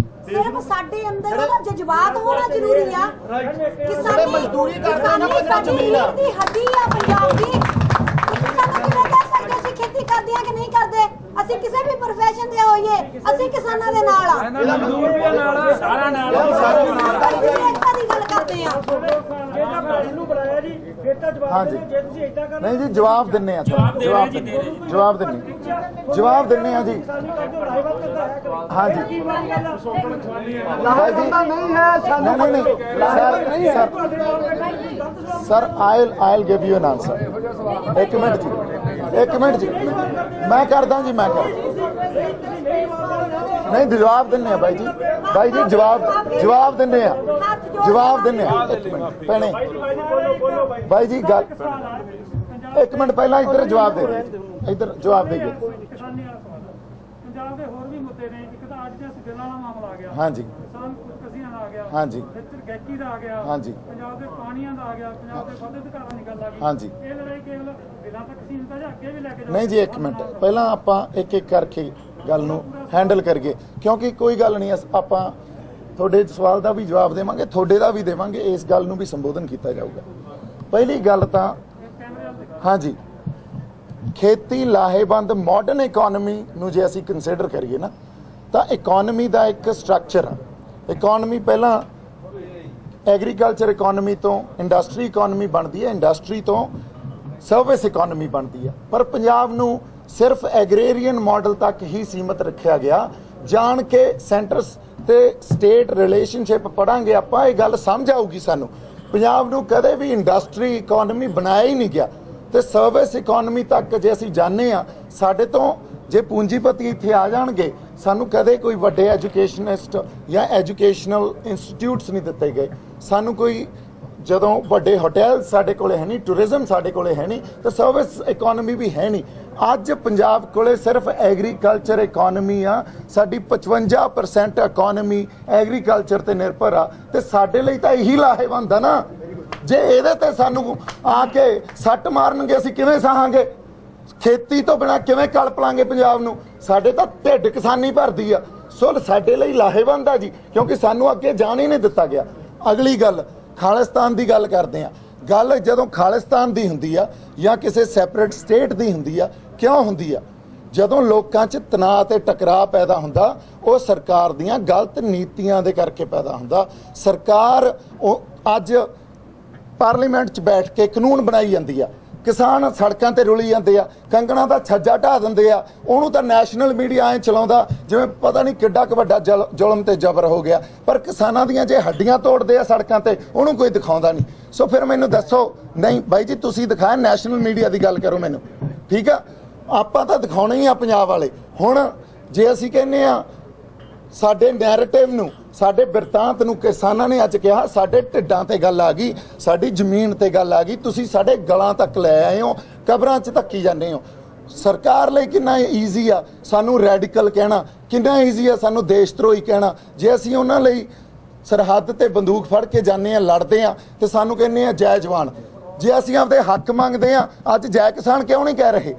ਸਿਰਫ ਸਾਡੇ ਅੰਦਰ ਉਹਦਾ ਜਜ਼ਬਾਤ ਹੋਣਾ ਜ਼ਰੂਰੀ ਆ। ਕਿਸਾਨੀ ਮਜ਼ਦੂਰੀ ਕਰਦੇ ਨੇ, ਸਾਡੀ ਰੀੜ੍ਹ ਦੀ ਹੱਡੀ ਆ ਪੰਜਾਬ ਦੀ। ਤੁਸੀਂ ਸਾਨੂੰ ਕਿਵੇਂ ਕਹਿ ਸਕਦੇ ਅਸੀਂ ਖੇਤੀ ਕਰਦੇ ਆ ਕਿ ਨਹੀਂ ਕਰਦੇ? ਅਸੀਂ ਕਿਸੇ ਵੀ ਪ੍ਰੋਫੈਸ਼ਨ ਦੇ ਹੋਈਏ, ਅਸੀਂ ਕਿਸਾਨਾਂ ਦੇ ਨਾਲ ਆ। ਸਾਰਾ ਨਾਲ ਅਸੀਂ ਏਕਤਾ ਦੀ ਗੱਲ ਕਰਦੇ ਆ। ਜੇ ਤਾਂ ਪ੍ਰੈਸ ਨੂੰ ਬੁਲਾਇਆ ਜੀ, ਫਿਰ ਤਾਂ ਜਵਾਬ ਦਿਓ। ਜੇ ਤੁਸੀਂ ਏਦਾਂ ਕਰਨਾ ਨਹੀਂ ਜੀ, ਜਵਾਬ ਦਿੰਨੇ ਆ, ਜਵਾਬ ਦਿੰਨੇ ਆ ਜੀ। ਜਵਾਬ ਦਿੰਨੇ ਆ ਜੀ। ਕਿਸਾਨੀ ਕਰਦੇ ਲਾਹੇਵੰਦ ਧੰਦਾ ਹੈ ਕਿ ਨਹੀਂ? ਹਾਂਜੀ। ਕੀ ਮਾਨੀ ਗੱਲ ਆ? ਲਾਹੇਵੰਦ ਨਹੀਂ ਹੈ ਸਾਨੂੰ। ਨਹੀਂ sir, I'll give you an answer। ਇੱਕ ਮਿੰਟ ਜੀ, ਮੈਂ ਕਰਦਾ ਜੀ, ਮੈਂ ਕਰਦਾ। ਨਹੀਂ, ਜਵਾਬ ਦਿੰਨੇ ਆ ਬਾਈ ਜੀ, ਜਵਾਬ ਦਿੰਨੇ ਆ। ਇੱਕ ਮਿੰਟ ਭੈਣੇ, ਬਾਈ ਜੀ ਗੱਲ, ਇੱਕ ਮਿੰਟ ਪਹਿਲਾਂ ਇੱਧਰ ਜਵਾਬ ਦੇ ਦਿਓ, ਇੱਧਰ ਜਵਾਬ ਦੇ ਦਿਓ। ਕਿਸਾਨੀ ਵਾਲਾ ਸਵਾਲ ਪੰਜਾਬ ਦੇ ਹੋਰ ਵੀ ਮੁੱਦੇ ਨੇ। ਇੱਕ ਤਾਂ ਅੱਜ ਦੇ ਸਿੱਧਾਂ ਵਾਲਾ ਮਾਮਲਾ ਆ ਗਿਆ, ਹਾਂਜੀ ਕਿਸਾਨ ਖੁਦਕੁਸ਼ੀਆਂ ਦਾ ਆ ਗਿਆ, ਹਾਂਜੀ, ਫਿਰ ਗੈਕੀ ਦਾ ਆ ਗਿਆ, ਹਾਂਜੀ, ਪੰਜਾਬ ਦੇ ਪਾਣੀਆਂ ਦਾ ਆ ਗਿਆ, ਪੰਜਾਬ ਦੇ ਵਾਧੇ ਅਧਿਕਾਰਾਂ ਦੀ ਗੱਲ ਆ ਗਈ। ਹਾਂਜੀ। ਇਹ ਲੜਾਈ ਕੇਵਲ ਬਿਨਾਂ ਤੱਕ ਸੀਮਿਤ ਹੈ ਜਾਂ ਅੱਗੇ ਵੀ ਲੈ ਕੇ ਜਾਓ? ਨਹੀਂ ਜੀ, ਇੱਕ ਮਿੰਟ ਪਹਿਲਾਂ ਆਪਾਂ ਇੱਕ ਇੱਕ ਕਰਕੇ ਗੱਲ ਨੂੰ ਹੈਂਡਲ ਕਰੀਏ, ਕਿਉਂਕਿ ਕੋਈ ਗੱਲ ਨਹੀਂ, ਆਪਾਂ ਤੁਹਾਡੇ ਸਵਾਲ ਦਾ ਵੀ ਜਵਾਬ ਦੇਵਾਂਗੇ, ਤੁਹਾਡੇ ਦਾ ਵੀ ਦੇਵਾਂਗੇ, ਇਸ ਗੱਲ ਨੂੰ ਵੀ ਸੰਬੋਧਨ ਕੀਤਾ ਜਾਊਗਾ। ਪਹਿਲੀ ਗੱਲ ਤਾਂ ਹਾਂਜੀ, ਖੇਤੀ ਲਾਹੇਵੰਦ ਮਾਡਰਨ ਇਕਨੋਮੀ ਨੂੰ ਜੇ ਅਸੀਂ ਕੰਸੀਡਰ ਕਰੀਏ ਨਾ, ਤਾਂ ਇਕਨੋਮੀ ਦਾ ਇੱਕ ਸਟਰਕਚਰ ਆ। ਇਕਨੋਮੀ ਪਹਿਲਾਂ ਐਗਰੀਕਲਚਰ ਇਕਨੋਮੀ ਤੋਂ ਇੰਡਸਟਰੀ ਇਕਨੋਮੀ ਬਣਦੀ ਹੈ, ਇੰਡਸਟਰੀ ਤੋਂ ਸਰਵਿਸ ਇਕਨੋਮੀ ਬਣਦੀ ਹੈ। ਪਰ ਪੰਜਾਬ ਨੂੰ ਸਿਰਫ ਐਗਰੇਰੀਅਨ ਮਾਡਲ ਤੱਕ ਹੀ ਸੀਮਿਤ ਰੱਖਿਆ ਗਿਆ। ਜਾਣ ਕੇ ਸੈਂਟਰ ਤੇ ਸਟੇਟ ਰਿਲੇਸ਼ਨਸ਼ਿਪ ਪੜਾਂਗੇ ਆਪਾਂ, ਇਹ ਗੱਲ ਸਮਝ ਆਊਗੀ ਸਾਨੂੰ। ਪੰਜਾਬ ਨੂੰ ਕਦੇ ਵੀ ਇੰਡਸਟਰੀ ਇਕਨੋਮੀ ਬਣਾਇਆ ਹੀ ਨਹੀਂ ਗਿਆ, ਤੇ ਸਰਵਿਸ ਇਕਨੋਮੀ ਤੱਕ ਜੇ ਅਸੀਂ ਜਾਣੇ ਆ, ਸਾਡੇ ਤੋਂ ਜੇ ਪੂੰਜੀਪਤੀ ਇੱਥੇ ਆ ਜਾਣਗੇ, ਸਾਨੂੰ ਕਦੇ ਕੋਈ ਵੱਡੇ ਐਜੂਕੇਸ਼ਨਿਸਟ ਜਾਂ ਐਜੂਕੇਸ਼ਨਲ ਇੰਸਟੀਚਿਊਟਸ ਨਹੀਂ ਦਿੱਤੇ ਗਏ। ਸਾਨੂੰ ਕੋਈ ਜਦੋਂ ਵੱਡੇ ਹੋਟਲ ਸਾਡੇ ਕੋਲੇ ਹੈ ਨਹੀਂ, ਟੂਰਿਜ਼ਮ ਸਾਡੇ ਕੋਲੇ ਹੈ ਨਹੀਂ, ਤੇ ਸਰਵਿਸ ਇਕਨੋਮੀ ਵੀ ਹੈ ਨਹੀਂ। ਅੱਜ ਪੰਜਾਬ ਕੋਲੇ ਸਿਰਫ ਐਗਰੀਕਲਚਰ ਇਕਨੋਮੀ ਆ। ਸਾਡੀ 55% ਇਕਨੋਮੀ ਐਗਰੀਕਲਚਰ ਤੇ ਨਿਰਭਰ ਆ, ਤੇ ਸਾਡੇ ਲਈ ਤਾਂ ਇਹੀ ਲਾਹੇਵੰਦ ਆ ਨਾ। ਜੇ ਇਹਦੇ ਤੇ ਸਾਨੂੰ ਆ ਕੇ ਸੱਟ ਮਾਰਨਗੇ, ਅਸੀਂ ਕਿਵੇਂ ਸਹਾਂਗੇ? ਖੇਤੀ ਤੋਂ ਬਿਨਾਂ ਕਿਵੇਂ ਕਲਪ ਲਾਂਗੇ ਪੰਜਾਬ ਨੂੰ? ਸਾਡੇ ਤਾਂ ਢਿੱਡ ਕਿਸਾਨੀ ਭਰਦੀ ਆ। ਸੋ ਸਾਡੇ ਲਈ ਲਾਹੇਵੰਦ ਆ ਜੀ, ਕਿਉਂਕਿ ਸਾਨੂੰ ਅੱਗੇ ਜਾਣ ਹੀ ਨਹੀਂ ਦਿੱਤਾ ਗਿਆ। ਅਗਲੀ ਗੱਲ, ਖਾਲਿਸਤਾਨ ਦੀ ਗੱਲ ਕਰਦੇ ਆ। ਗੱਲ ਜਦੋਂ ਖਾਲਿਸਤਾਨ ਦੀ ਹੁੰਦੀ ਆ ਜਾਂ ਕਿਸੇ ਸੈਪਰੇਟ ਸਟੇਟ ਦੀ ਹੁੰਦੀ ਆ, ਕਿਉਂ ਹੁੰਦੀ ਆ? ਜਦੋਂ ਲੋਕਾਂ 'ਚ ਤਣਾਅ ਤੇ ਟਕਰਾਅ ਪੈਦਾ ਹੁੰਦਾ, ਉਹ ਸਰਕਾਰ ਦੀਆਂ ਗਲਤ ਨੀਤੀਆਂ ਦੇ ਕਰਕੇ ਪੈਦਾ ਹੁੰਦਾ। ਸਰਕਾਰ ਉਹ ਅੱਜ ਪਾਰਲੀਮੈਂਟ 'ਚ ਬੈਠ ਕੇ ਕਾਨੂੰਨ ਬਣਾਈ ਜਾਂਦੀ ਆ, ਕਿਸਾਨ ਸੜਕਾਂ ਤੇ ਰੁਲੀ ਜਾਂਦੇ ਆ, ਕੰਗਣਾ ਦਾ ਛੱਜਾ ਢਾ ਦਿੰਦੇ ਆ, ਉਹਨੂੰ ਤਾਂ ਨੈਸ਼ਨਲ ਮੀਡੀਆ ਐ ਚਲਾਉਂਦਾ ਜਿਵੇਂ ਪਤਾ ਨਹੀਂ ਕਿੱਡਾ ਕੁ ਵੱਡਾ ਜ਼ੁਲਮ ਤੇ ਜ਼ਬਰ ਹੋ ਗਿਆ। ਪਰ ਕਿਸਾਨਾਂ ਦੀਆਂ ਜੇ ਹੱਡੀਆਂ ਤੋੜਦੇ ਆ ਸੜਕਾਂ ਤੇ, ਉਹਨੂੰ ਕੋਈ ਦਿਖਾਉਂਦਾ ਨਹੀਂ। ਸੋ ਫਿਰ ਮੈਨੂੰ ਦੱਸੋ, ਨਹੀਂ ਬਾਈ ਜੀ ਤੁਸੀਂ ਦਿਖਾਇਆ, ਨੈਸ਼ਨਲ ਮੀਡੀਆ ਦੀ ਗੱਲ ਕਰੋ ਮੈਨੂੰ, ਠੀਕ ਆ? ਆਪਾਂ ਤਾਂ ਦਿਖਾਉਣਾ ਹੀ ਆ ਪੰਜਾਬ ਵਾਲੇ। ਹੁਣ ਜੇ ਅਸੀਂ ਕਹਿੰਦੇ ਆ ਸਾਡੇ ਨੈਰੇਟਿਵ ਨੂੰ, ਸਾਡੇ ਬਿਰਤਾਂਤ ਨੂੰ, ਕਿਸਾਨਾਂ ਨੇ ਅੱਜ ਕਿਹਾ ਸਾਡੇ ਢਿੱਡਾਂ ਤੇ ਗੱਲ ਆ ਗਈ, ਸਾਡੀ ਜ਼ਮੀਨ ਤੇ ਗੱਲ ਆ ਗਈ, ਤੁਸੀਂ ਸਾਡੇ ਗਲਾਂ ਤੱਕ ਲੈ ਆਏ ਹੋ, ਕਬਰਾਂ 'ਚ ਧੱਕੀ ਜਾਂਦੇ ਹੋ। ਸਰਕਾਰ ਲਈ ਕਿੰਨਾ ਈਜ਼ੀ ਆ ਸਾਨੂੰ ਰੈਡੀਕਲ ਕਹਿਣਾ, ਕਿੰਨਾ ਈਜ਼ੀ ਆ ਸਾਨੂੰ ਦੇਸ਼ ਧਰੋਹੀ ਕਹਿਣਾ। ਜੇ ਅਸੀਂ ਉਹਨਾਂ ਲਈ ਸਰਹੱਦ ਤੇ ਬੰਦੂਕ ਫੜ ਕੇ ਜਾਂਦੇ ਆ, ਲੜਦੇ ਆ, ਤੇ ਸਾਨੂੰ ਕਹਿੰਦੇ ਆ ਜੈ ਜਵਾਨ। ਜੇ ਅਸੀਂ ਆਪਦੇ ਹੱਕ ਮੰਗਦੇ ਆ, ਅੱਜ ਜੈ ਕਿਸਾਨ ਕਿਉਂ ਨਹੀਂ ਕਹਿ ਰਹੇ?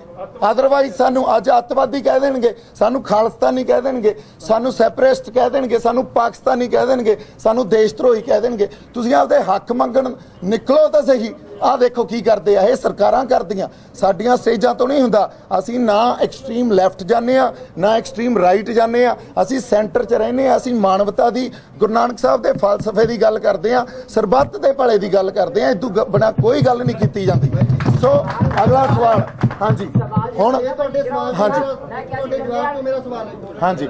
ਅਦਰਵਾਈਜ਼ ਸਾਨੂੰ ਅੱਜ ਅੱਤਵਾਦੀ ਕਹਿ ਦੇਣਗੇ, ਸਾਨੂੰ ਖਾਲਿਸਤਾਨੀ ਕਹਿ ਦੇਣਗੇ, ਸਾਨੂੰ ਸੈਪਰੇਟਿਸਟ ਕਹਿ ਦੇਣਗੇ, ਸਾਨੂੰ ਪਾਕਿਸਤਾਨੀ ਕਹਿ ਦੇਣਗੇ, ਸਾਨੂੰ ਦੇਸ਼ ਧਰੋਹੀ ਕਹਿ ਦੇਣਗੇ। ਤੁਸੀਂ ਆਪਦੇ ਹੱਕ ਮੰਗਣ ਨਿਕਲੋ ਤਾਂ ਸਹੀ। ਆਹ ਦੇਖੋ ਕੀ ਕਰਦੇ ਆ, ਇਹ ਸਰਕਾਰਾਂ ਕਰਦੀਆਂ, ਸਾਡੀਆਂ ਸਟੇਜਾਂ ਤੋਂ ਨਹੀਂ ਹੁੰਦਾ। ਅਸੀਂ ਨਾ ਐਕਸਟ੍ਰੀਮ ਲੈਫਟ ਜਾਂਦੇ ਆ, ਨਾ ਐਕਸਟ੍ਰੀਮ ਰਾਈਟ ਜਾਂਦੇ ਆ, ਅਸੀਂ ਸੈਂਟਰ 'ਚ ਰਹਿੰਦੇ ਆ। ਅਸੀਂ ਮਾਨਵਤਾ ਦੀ, ਗੁਰੂ ਨਾਨਕ ਸਾਹਿਬ ਦੇ ਫਲਸਫੇ ਦੀ ਗੱਲ ਕਰਦੇ ਆ, ਸਰਬੱਤ ਦੇ ਭਲੇ ਦੀ ਗੱਲ ਕਰਦੇ ਆ। ਇਦੋਂ ਬਿਨਾਂ ਕੋਈ ਗੱਲ ਨਹੀਂ ਕੀਤੀ ਜਾਂਦੀ। ਸੋ ਅਗਲਾ ਸਵਾਲ, ਹਾਂਜੀ ਹੁਣ, ਇਹ ਤੁਹਾਡੇ ਸਵਾਲ ਹਾਂਜੀ ਤੁਹਾਡੇ ਜਵਾਬ ਤੋਂ ਮੇਰਾ ਸਵਾਲ ਹੈ। ਹਾਂਜੀ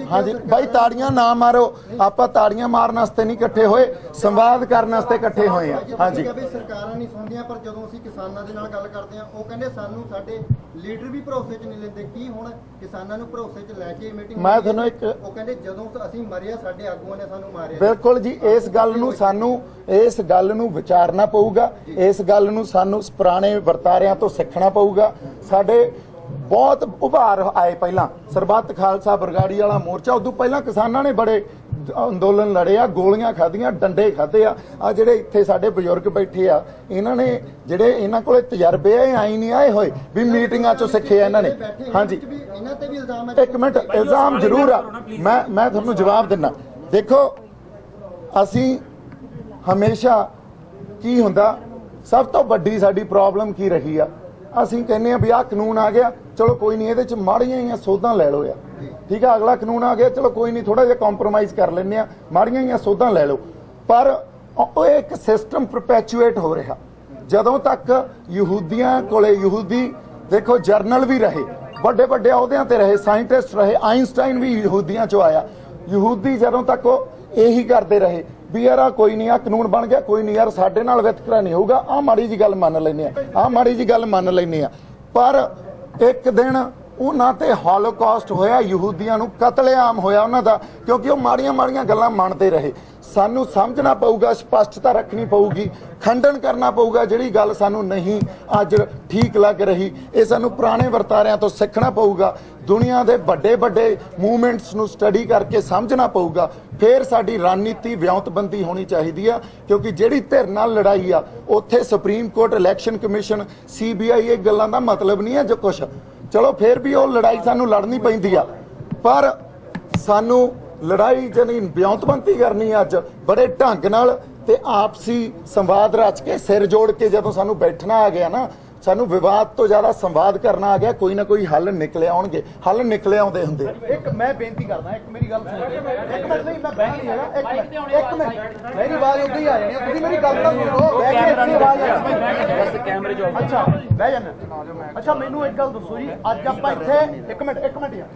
ਹਾਂਜੀ ਬਾਈ, ਤਾੜੀਆਂ ਨਾ ਮਾਰੋ, ਆਪਾਂ ਤਾੜੀਆਂ ਮਾਰਨ ਵਾਸਤੇ ਨਹੀਂ ਇਕੱਠੇ ਹੋਏ, ਸੰਵਾਦ ਕਰਨ ਵਾਸਤੇ ਇਕੱਠੇ ਹੋਏ ਆ। ਹਾਂਜੀ, ਵੀ ਸਰਕਾਰਾਂ ਨਹੀਂ ਸੁਣਦੀਆਂ, ਪਰ ਜਦੋਂ ਅਸੀਂ ਕਿਸਾਨਾਂ ਦੇ ਨਾਲ ਗੱਲ ਕਰਦੇ ਆ ਉਹ ਕਹਿੰਦੇ ਸਾਨੂੰ ਸਾਡੇ ਲੀਡਰ ਵੀ ਭਰੋਸੇ 'ਚ ਨਹੀਂ ਲੈਂਦੇ। ਕੀ ਹੁਣ ਕਿਸਾਨਾਂ ਨੂੰ ਭਰੋਸੇ 'ਚ ਲੈ ਕੇ ਮੀਟਿੰਗ? ਮੈਂ ਤੁਹਾਨੂੰ ਇੱਕ, ਉਹ ਕਹਿੰਦੇ ਜਦੋਂ ਅਸੀਂ ਮਰਿਆ ਸਾਡੇ ਆਗੂਆਂ ਨੇ ਸਾਨੂੰ ਮਾਰਿਆ। ਬਿਲਕੁਲ ਜੀ, ਇਸ ਗੱਲ ਨੂੰ ਵਿਚਾਰਨਾ ਪਊਗਾ, ਇਸ ਗੱਲ ਨੂੰ ਸਾਨੂੰ ਪੁਰਾਣੇ ਵਰਤਾਰਿਆਂ ਤੋਂ ਸਿੱਖਣਾ ਪਊਗਾ। ਸਾਡੇ ਬਹੁਤ ਉਭਾਰ ਆਏ, ਪਹਿਲਾਂ ਸਰਬੱਤ ਖਾਲਸਾ ਬਰਗਾੜੀ ਵਾਲਾ ਮੋਰਚਾ, ਉਦੋਂ ਪਹਿਲਾਂ ਕਿਸਾਨਾਂ ਨੇ ਬੜੇ ਅੰਦੋਲਨ ਲੜੇ ਆ, ਗੋਲੀਆਂ ਖਾਧੀਆਂ, ਡੰਡੇ ਖਾਧੇ ਆ। ਆ ਜਿਹੜੇ ਇੱਥੇ ਸਾਡੇ ਬਜ਼ੁਰਗ ਬੈਠੇ ਆ, ਇਹਨਾਂ ਨੇ ਜਿਹੜੇ ਇਹਨਾਂ ਕੋਲੇ ਤਜਰਬੇ ਆ, ਆਈ ਨਹੀਂ ਆਏ ਹੋਏ ਵੀ ਮੀਟਿੰਗਾਂ 'ਚੋਂ ਸਿੱਖੇ ਆ ਇਹਨਾਂ ਨੇ। ਹਾਂਜੀ ਇਹਨਾਂ ਤੇ ਵੀ ਇਲਜ਼ਾਮ ਹੈ। ਇੱਕ ਮਿੰਟ, ਇਲਜ਼ਾਮ ਜ਼ਰੂਰ ਆ, ਮੈਂ ਤੁਹਾਨੂੰ ਜਵਾਬ ਦਿੰਦਾ। ਦੇਖੋ, ਅਸੀਂ ਹਮੇਸ਼ਾ ਕੀ ਹੁੰਦਾ, ਸਭ ਤੋਂ ਵੱਡੀ ਸਾਡੀ ਪ੍ਰੋਬਲਮ ਕੀ ਰਹੀ ਆ, ਅਸੀਂ ਕਹਿੰਦੇ ਆ ਵੀ ਆਹ ਕਾਨੂੰਨ ਆ ਗਿਆ, ਚਲੋ ਕੋਈ ਨਹੀਂ, ਇਹਦੇ 'ਚ ਮਾੜੀਆਂ ਹੀ ਸੋਧਾਂ ਲੈ ਲਓ ਯਾਰ, ਠੀਕ ਆ। ਅਗਲਾ ਕਾਨੂੰਨ ਆ ਗਿਆ, ਚਲੋ ਕੋਈ ਨਹੀਂ, ਥੋੜਾ ਜਿਹਾ ਕੰਪਰੋਮਾਈਜ਼ ਕਰ ਲੈਂਦੇ ਆ, ਮਾੜੀਆਂ ਹੀ ਸੋਧਾਂ ਲੈ ਲਓ। ਪਰ ਉਹ ਇੱਕ ਸਿਸਟਮ ਪਰਪੈਚੁਏਟ ਹੋ ਰਿਹਾ। ਜਦੋਂ ਤੱਕ ਯਹੂਦੀਆਂ ਕੋਲੇ, ਯਹੂਦੀ ਦੇਖੋ ਜਰਨਲ ਵੀ ਰਹੇ, ਵੱਡੇ ਵੱਡੇ ਅਹੁਦਿਆਂ ਤੇ ਰਹੇ, ਸਾਇੰਟਿਸਟ ਰਹੇ, ਆਇਨਸਟਾਈਨ ਵੀ ਯਹੂਦੀਆਂ 'ਚੋਂ ਆਇਆ। ਯਹੂਦੀ ਜਦੋਂ ਤੱਕ ਉਹ ਇਹੀ ਕਰਦੇ ਰਹੇ ਵੀ ਯਾਰ ਆ ਕੋਈ ਨਹੀਂ, ਆ ਕਾਨੂੰਨ ਬਣ ਗਿਆ, ਕੋਈ ਨਹੀਂ ਯਾਰ ਸਾਡੇ ਨਾਲ ਵਿਤਕਰਾ ਨਹੀਂ ਹੋਊਗਾ, ਆਹ ਮਾੜੀ ਜੀ ਗੱਲ ਮੰਨ ਲੈਂਦੇ ਆ, ਆਹ ਮਾੜੀ ਜੀ ਗੱਲ ਮੰਨ ਲੈਂਦੇ ਆ। ਪਰ ਇੱਕ ਦਿਨ ਉਹਨਾਂ ਤੇ ਹੌਲੋਕਾਸਟ ਹੋਇਆ, ਯਹੂਦੀਆਂ ਨੂੰ ਕਤਲੇਆਮ ਹੋਇਆ ਉਹਨਾਂ ਦਾ, ਕਿਉਂਕਿ ਉਹ ਮਾੜੀਆਂ ਮਾੜੀਆਂ ਗੱਲਾਂ ਮੰਨਦੇ ਰਹੇ। ਸਾਨੂੰ ਸਮਝਣਾ ਪਊਗਾ, ਸਪਸ਼ਟਤਾ ਰੱਖਣੀ ਪਊਗੀ, ਖੰਡਨ ਕਰਨਾ ਪਊਗਾ ਜਿਹੜੀ ਗੱਲ ਸਾਨੂੰ ਨਹੀਂ ਅੱਜ ਠੀਕ ਲੱਗ ਰਹੀ। ਇਹ ਸਾਨੂੰ ਪੁਰਾਣੇ ਵਰਤਾਰਿਆਂ ਤੋਂ ਸਿੱਖਣਾ ਪਊਗਾ, ਦੁਨੀਆ ਦੇ ਵੱਡੇ ਵੱਡੇ ਮੂਵਮੈਂਟਸ ਨੂੰ ਸਟੱਡੀ ਕਰਕੇ ਸਮਝਣਾ ਪਊਗਾ। ਫਿਰ ਸਾਡੀ ਰਣਨੀਤੀ ਵਿਉਂਤਬੰਦੀ ਹੋਣੀ ਚਾਹੀਦੀ ਆ, ਕਿਉਂਕਿ ਜਿਹੜੀ ਧਿਰ ਨਾਲ ਲੜਾਈ ਆ, ਉੱਥੇ supreme court, election commission, CBI, ਇਹ ਗੱਲਾਂ ਦਾ ਮਤਲਬ ਨਹੀਂ ਹੈ ਜੋ ਕੁਛ। ਚਲੋ ਫਿਰ ਵੀ ਉਹ ਲੜਾਈ ਸਾਨੂੰ ਲੜਨੀ ਪੈਂਦੀ ਆ, ਪਰ ਸਾਨੂੰ ਲੜਾਈ ਜਿਹੜੀ ਵਿਉਂਤਬੰਦੀ ਕਰਨੀ ਅੱਜ ਬੜੇ ਢੰਗ ਨਾਲ ਤੇ ਆਪਸੀ ਸੰਵਾਦ ਰਚ ਕੇ, ਸਿਰ ਜੋੜ ਕੇ ਜਦੋਂ ਸਾਨੂੰ ਬੈਠਣਾ ਆ ਗਿਆ ਨਾ, ਸਾਨੂੰ ਵਿਵਾਦ ਤੋਂ ਜ਼ਿਆਦਾ ਸੰਵਾਦ ਕਰਨਾ ਆ ਗਿਆ, ਕੋਈ ਨਾ ਕੋਈ ਹੱਲ ਨਿਕਲੇ ਆਉਣਗੇ, ਹੱਲ ਨਿਕਲੇ ਆਉਂਦੇ ਹੁੰਦੇ। ਇੱਕ ਮੈਂ ਬੇਨਤੀ ਕਰਦਾ, ਇੱਕ ਮੇਰੀ ਗੱਲ ਸੁਣੋ, ਇੱਕ ਮਿੰਟ ਨਹੀਂ, ਮੈਂ ਬੈਠ ਨਹੀਂ ਹੈਗਾ, ਇੱਕ ਮਿੰਟ ਮੇਰੀ ਆਵਾਜ਼ ਉੱਤੇ ਹੀ ਆ ਜਾਣੀ, ਤੁਸੀਂ ਮੇਰੀ ਗੱਲ ਤਾਂ ਸੁਣੋ, ਬੈਠ ਕੇ ਆਪਣੀ ਆਵਾਜ਼ ਆ ਜਾਣੀ। ਕੈਮਰੇ 'ਚ ਅੱਛਾ ਬਹਿ ਜਾਣਾ। ਅੱਛਾ ਮੈਨੂੰ ਇੱਕ ਗੱਲ ਦੱਸੋ ਜੀ, ਅੱਜ ਆਪਾਂ ਇੱਥੇ ਇੱਕ ਮਿੰਟ ਯਾਰ,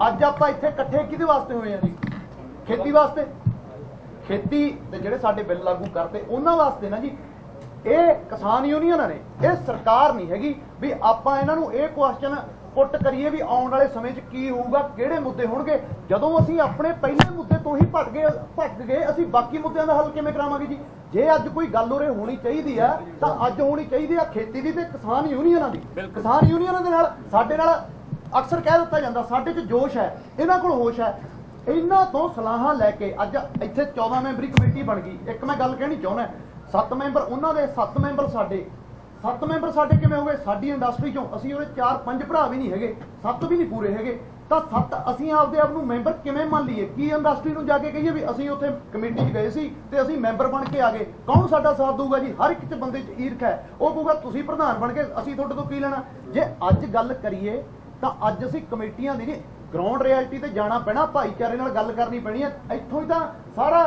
ਅੱਜ ਆਪਾਂ ਇੱਥੇ ਇਕੱਠੇ ਕਿਹਦੇ ਵਾਸਤੇ ਹੋਏ ਆ ਜੀ? ਖੇਤੀ ਵਾਸਤੇ, ਖੇਤੀ ਦੇ ਜਿਹੜੇ ਸਾਡੇ ਬਿੱਲ ਲਾਗੂ ਕਰਦੇ ਉਹਨਾਂ ਵਾਸਤੇ ਨਾ ਜੀ। ਇਹ ਕਿਸਾਨ ਯੂਨੀਅਨਾਂ ਨੇ, ਇਹ ਸਰਕਾਰ ਨਹੀਂ ਹੈਗੀ ਵੀ ਆਪਾਂ ਇਹਨਾਂ ਨੂੰ ਇਹ ਕੁਐਸਚਨ ਪੁੱਟ ਕਰੀਏ ਵੀ ਆਉਣ ਵਾਲੇ ਸਮੇਂ 'ਚ ਕੀ ਹੋਊਗਾ, ਕਿਹੜੇ ਮੁੱਦੇ ਹੋਣਗੇ। ਜਦੋਂ ਅਸੀਂ ਆਪਣੇ ਪਹਿਲੇ ਮੁੱਦੇ ਤੋਂ ਹੀ ਭਟਕ ਗਏ, ਅਸੀਂ ਬਾਕੀ ਮੁੱਦਿਆਂ ਦਾ ਹੱਲ ਕਿਵੇਂ ਕਰਾਵਾਂਗੇ ਜੀ? ਜੇ ਅੱਜ ਕੋਈ ਗੱਲ ਉਰੇ ਹੋਣੀ ਚਾਹੀਦੀ ਆ ਤਾਂ ਅੱਜ ਹੋਣੀ ਚਾਹੀਦੀ ਆ ਖੇਤੀ ਦੀ ਤੇ ਕਿਸਾਨ ਯੂਨੀਅਨਾਂ ਦੀ। ਕਿਸਾਨ ਯੂਨੀਅਨਾਂ ਦੇ ਨਾਲ, ਸਾਡੇ ਨਾਲ ਅਕਸਰ ਕਹਿ ਦਿੱਤਾ ਜਾਂਦਾ ਸਾਡੇ 'ਚ ਜੋਸ਼ ਹੈ, ਇਹਨਾਂ ਕੋਲ ਹੋਸ਼ ਹੈ। ਇਹਨਾਂ ਤੋਂ ਸਲਾਹਾਂ ਲੈ ਕੇ ਅੱਜ ਇੱਥੇ 14 ਮੈਂਬਰੀ ਕਮੇਟੀ ਬਣ ਗਈ। ਇੱਕ ਮੈਂ ਗੱਲ ਕਹਿਣੀ ਚਾਹੁੰਦਾ, 7 ਮੈਂਬਰ ਉਹਨਾਂ ਦੇ, 7 ਮੈਂਬਰ ਸਾਡੇ। 7 ਮੈਂਬਰ ਸਾਡੇ ਕਿਵੇਂ ਹੋ ਗਏ? ਸਾਡੀ ਇੰਡਸਟਰੀ 'ਚੋਂ ਅਸੀਂ ਉਹਦੇ 4-5 ਭਰਾ ਵੀ ਨਹੀਂ ਹੈਗੇ, 7 ਵੀ ਨਹੀਂ ਪੂਰੇ ਹੈਗੇ, ਤਾਂ 7 ਅਸੀਂ ਆਪਦੇ ਆਪ ਨੂੰ ਮੈਂਬਰ ਕਿਵੇਂ ਮੰਨ ਲਈਏ? ਕੀ ਇੰਡਸਟਰੀ ਨੂੰ ਜਾ ਕੇ ਕਹੀਏ ਵੀ ਅਸੀਂ ਉੱਥੇ ਕਮੇਟੀ 'ਚ ਗਏ ਸੀ ਤੇ ਅਸੀਂ ਮੈਂਬਰ ਬਣ ਕੇ ਆ ਗਏ? ਕੌਣ ਸਾਡਾ ਸਾਥ ਦਊਗਾ ਜੀ? ਹਰ ਇੱਕ 'ਚ ਬੰਦੇ 'ਚ ਈਰਖ ਹੈ, ਉਹ ਕਹੂਗਾ ਤੁਸੀਂ ਪ੍ਰਧਾਨ ਬਣ ਕੇ ਅਸੀਂ ਤੁਹਾਡੇ ਤੋਂ ਕੀ ਲੈਣਾ। ਜੇ ਅੱਜ ਗੱਲ ਕਰੀਏ ਤਾਂ ਅੱਜ ਅਸੀਂ ਕਮੇਟੀਆਂ ਦੀ ਨਹੀਂ, ਗਰਾਊਂਡ ਰਿਐਲਿਟੀ ਤੇ ਜਾਣਾ ਪੈਣਾ, ਭਾਈਚਾਰੇ ਨਾਲ ਗੱਲ ਕਰਨੀ ਪੈਣੀ ਹੈ। ਇੱਥੋਂ ਹੀ ਤਾਂ ਸਾਰਾ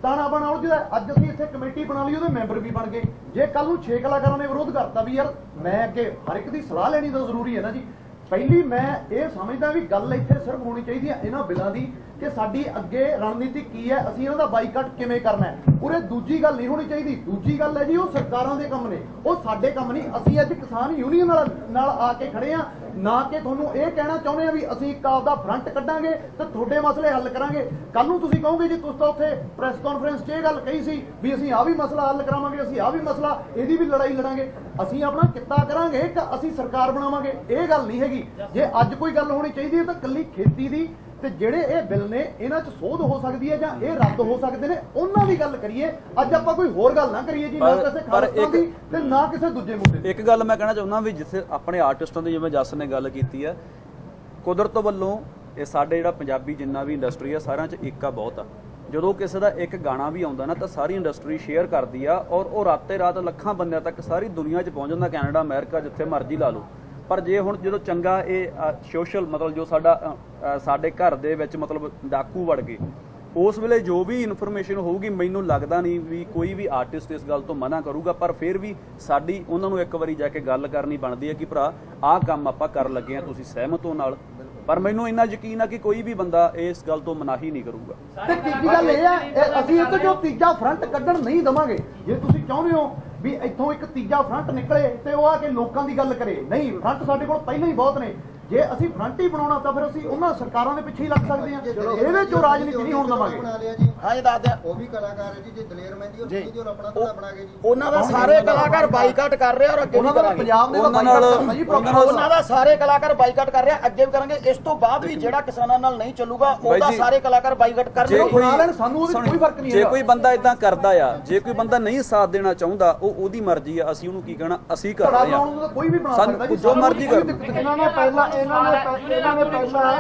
ਤਾਣਾ ਬਣਾ ਉਲਝਦਾ। ਅੱਜ ਅਸੀਂ ਇੱਥੇ ਕਮੇਟੀ ਬਣਾ ਲਈ, ਉਹਦੇ ਮੈਂਬਰ ਵੀ ਬਣ ਗਏ। ਜੇ ਕੱਲ ਨੂੰ 6 ਕਲਾਕਾਰਾਂ ਨੇ ਵਿਰੋਧ ਕਰਤਾ ਵੀ ਯਾਰ ਮੈਂ ਅੱਗੇ ਹਰ ਇੱਕ ਦੀ ਸਲਾਹ ਲੈਣੀ ਤਾਂ ਜ਼ਰੂਰੀ ਹੈ ਨਾ ਜੀ। ਪਹਿਲੀ ਮੈਂ ਇਹ ਸਮਝਦਾ ਵੀ ਗੱਲ ਇੱਥੇ ਸਿਰਫ ਹੋਣੀ ਚਾਹੀਦੀ ਹੈ ਇਹਨਾਂ ਬਿੱਲਾਂ ਦੀ ਕਿ ਸਾਡੀ ਅੱਗੇ ਰਣਨੀਤੀ ਕੀ ਹੈ, ਅਸੀਂ ਇਹਨਾਂ ਦਾ ਬਾਈਕਾਟ ਕਿਵੇਂ ਕਰਨਾ ਹੈ। ਉਰੇ ਦੂਜੀ ਗੱਲ ਨਹੀਂ ਹੋਣੀ ਚਾਹੀਦੀ। ਦੂਜੀ ਗੱਲ ਹੈ ਜੀ ਉਹ ਸਰਕਾਰਾਂ ਦੇ ਕੰਮ ਨੇ, ਉਹ ਸਾਡੇ ਕੰਮ ਨਹੀਂ। ਅਸੀਂ ਅੱਜ ਕਿਸਾਨ ਯੂਨੀਅਨ ਨਾਲ ਆ ਕੇ ਖੜੇ ਆ, ਨਾ ਕਿ ਤੁਹਾਨੂੰ ਇਹ ਕਹਿਣਾ ਚਾਹੁੰਦੇ ਆ ਵੀ ਅਸੀਂ ਇੱਕ ਆਪਦਾ ਫਰੰਟ ਕੱਢਾਂਗੇ ਤੇ ਤੁਹਾਡੇ ਮਸਲੇ ਹੱਲ ਕਰਾਂਗੇ। ਕੱਲ ਨੂੰ ਤੁਸੀਂ ਕਹੋਗੇ ਜੀ ਤੁਸੀਂ ਤਾਂ ਉੱਥੇ ਪ੍ਰੈਸ ਕਾਨਫਰੰਸ 'ਚ ਇਹ ਗੱਲ ਕਹੀ ਸੀ ਵੀ ਅਸੀਂ ਆਹ ਵੀ ਮਸਲਾ ਹੱਲ ਕਰਾਵਾਂਗੇ, ਅਸੀਂ ਆਹ ਵੀ ਮਸਲਾ, ਇਹਦੀ ਵੀ ਲੜਾਈ ਲੜਾਂਗੇ। ਅਸੀਂ ਆਪਣਾ ਕਿੱਤਾ ਕਰਾਂਗੇ ਕਿ ਅਸੀਂ ਸਰਕਾਰ ਬਣਾਵਾਂਗੇ, ਇਹ ਗੱਲ ਨਹੀਂ ਹੈਗੀ। ਜੇ ਅੱਜ ਕੋਈ ਗੱਲ ਹੋਣੀ ਚਾਹੀਦੀ ਹੈ ਤਾਂ ਕੱਲੀ ਖੇਤੀ ਦੀ, ਤੇ ਜਿਹੜੇ ਇਹ ਬਿੱਲ ਨੇ ਇਹਨਾਂ 'ਚ ਸੋਧ ਹੋ ਸਕਦੀ ਹੈ ਜਾਂ ਇਹ ਰੱਦ ਹੋ ਸਕਦੇ ਨੇ, ਉਹਨਾਂ ਦੀ ਗੱਲ ਕਰੀਏ। ਅੱਜ ਆਪਾਂ ਕੋਈ ਹੋਰ ਗੱਲ ਨਾ ਕਰੀਏ ਜੀ, ਨਾ ਕਿਸੇ ਖਾਲਸਾ ਦੀ ਤੇ ਨਾ ਕਿਸੇ ਦੂਜੇ ਮੁੱਦੇ। ਇੱਕ ਗੱਲ ਮੈਂ ਕਹਿਣਾ ਚਾਹੁੰਦਾ ਵੀ ਜਿੱਥੇ ਆਪਣੇ ਆਰਟਿਸਟਾਂ ਦੀ, ਜਿਵੇਂ ਜੱਸ ਨੇ ਗੱਲ ਕੀਤੀ ਹੈ, ਕੁਦਰਤ ਵੱਲੋਂ ਇਹ ਸਾਡੇ ਜਿਹੜਾ ਪੰਜਾਬੀ ਜਿੰਨਾ ਵੀ ਇੰਡਸਟਰੀ ਆ ਸਾਰਿਆਂ 'ਚ ਏਕਾ ਬਹੁਤ ਆ। ਜਦੋਂ ਕਿਸੇ ਦਾ ਇੱਕ ਗਾਣਾ ਵੀ ਆਉਂਦਾ ਨਾ ਤਾਂ ਸਾਰੀ ਇੰਡਸਟਰੀ ਸ਼ੇਅਰ ਕਰਦੀ ਆ ਔਰ ਉਹ ਰਾਤੇ ਰਾਤ ਲੱਖਾਂ ਬੰਦਿਆਂ ਤੱਕ ਸਾਰੀ ਦੁਨੀਆ 'ਚ ਪਹੁੰਚ ਜਾਂਦਾ, ਕੈਨੇਡਾ ਅਮਰੀਕਾ ਜਿੱਥੇ ਮਰਜ਼ੀ ਲਾ ਲਓ। ਪਰ ਜੇ ਹੁਣ ਜਦੋਂ ਚੰਗਾ ਇਹ ਸੋਸ਼ਲ ਮਤਲਬ ਜੋ ਸਾਡੇ ਘਰ ਦੇ ਵਿੱਚ ਮਤਲਬ ਡਾਕੂ ਵੜ ਗਏ, ਉਸ ਵੇਲੇ ਜੋ ਵੀ ਇਨਫੋਰਮੇਸ਼ਨ ਹੋਊਗੀ ਮੈਨੂੰ ਲੱਗਦਾ ਨਹੀਂ ਵੀ ਕੋਈ ਵੀ ਆਰਟਿਸਟ ਇਸ ਗੱਲ ਤੋਂ ਮਨਾ ਕਰੂਗਾ। ਪਰ ਫਿਰ ਵੀ ਸਾਡੀ ਉਹਨਾਂ ਨੂੰ ਇੱਕ ਵਾਰੀ ਜਾ ਕੇ ਗੱਲ ਕਰਨੀ ਬਣਦੀ ਹੈ ਕਿ ਭਰਾ ਆਹ ਕੰਮ ਆਪਾਂ ਕਰਨ ਲੱਗੇ ਆ, ਤੁਸੀਂ ਸਹਿਮਤ ਹੋ ਨਾਲ? ਪਰ ਮੈਨੂੰ ਇੰਨਾ ਯਕੀਨ ਆ ਕਿ ਕੋਈ ਵੀ ਬੰਦਾ ਇਸ ਗੱਲ ਤੋਂ ਮਨਾਹੀ ਨਹੀਂ ਕਰੂਗਾ। ਤੇ ਤੀਜੀ ਗੱਲ ਇਹ ਆ, ਅਸੀਂ ਇਹ ਜੋ ਤੀਜਾ ਫਰੰਟ ਕੱਢਣ ਨਹੀਂ ਦਵਾਂਗੇ। ਜੇ ਤੁਸੀਂ ਚਾਹੁੰਦੇ ਹੋ ਵੀ ਇੱਥੋਂ ਇੱਕ ਤੀਜਾ ਫਰੰਟ ਨਿਕਲੇ ਤੇ ਉਹ ਆ ਕੇ ਲੋਕਾਂ ਦੀ ਗੱਲ ਕਰੇ, ਨਹੀਂ, ਫਰੰਟ ਸਾਡੇ ਕੋਲ ਪਹਿਲਾਂ ਹੀ ਬਹੁਤ ਨੇ। ਜੇ ਅਸੀਂ ਫਰੰਟ ਹੀ ਬਣਾਉਣਾ ਤਾਂ ਫਿਰ ਅਸੀਂ ਉਹਨਾਂ ਸਰਕਾਰਾਂ ਦੇ ਪਿੱਛੇ ਹੀ ਲੱਗ ਸਕਦੇ ਹਾਂ। ਇਹਦੇ ਚੋਂ ਰਾਜਨੀਤੀ ਨਹੀਂ ਹੋਣ ਦਵਾਂਗੇ। ਹਾਂ ਜੀ, ਦੱਸ ਦਿਆਂ, ਉਹ ਵੀ ਕਲਾਕਾਰ ਹੈ ਜੀ। ਜੇ ਦਲੇਰ ਮਹਿੰਦੀ ਉਹ ਜੀ ਆਪਣਾ ਧੜਾ ਬਣਾ ਕੇ ਜੀ, ਉਹਨਾਂ ਦਾ ਸਾਰੇ ਕਲਾਕਾਰ ਬਾਈਕਾਟ ਕਰ ਰਹੇ ਔਰ ਅੱਗੇ ਵੀ ਕਰਾਂਗੇ। ਪੰਜਾਬ ਨੇ ਉਹਨਾਂ ਦਾ ਸਾਰੇ ਕਲਾਕਾਰ ਬਾਈਕਾਟ ਕਰ ਰਹੇ, ਅੱਗੇ ਵੀ ਕਰਾਂਗੇ। ਇਸ ਤੋਂ ਬਾਅਦ ਵੀ ਜਿਹੜਾ ਕਿਸਾਨਾਂ ਨਾਲ ਨਹੀਂ ਚੱਲੂਗਾ ਉਹਦਾ ਸਾਰੇ ਕਲਾਕਾਰ ਬਾਈਕਾਟ ਕਰ ਰਹੇ। ਸਾਨੂੰ ਉਹਦੇ ਕੋਈ ਫਰਕ ਨਹੀਂ। ਜੇ ਕੋਈ ਬੰਦਾ ਇਦਾਂ ਕਰਦਾ ਆ, ਜੇ ਕੋਈ ਬੰਦਾ ਨਹੀਂ ਸਾਥ ਦੇਣਾ ਚਾਹੁੰਦਾ, ਉਹ ਉਹਦੀ ਮਰਜ਼ੀ ਆ, ਅਸੀਂ ਉਹਨੂੰ ਕੀ ਕਹਿਣਾ, ਅਸੀਂ ਕਰ ਰਹੇ ਆ। ਕੋਈ ਵੀ ਬਣਾ ਸਕਦਾ ਜੀ, ਜੋ ਮਰਜ਼ੀ ਕਰ। ਇਹਨਾਂ ਨੇ ਪਹਿਲਾਂ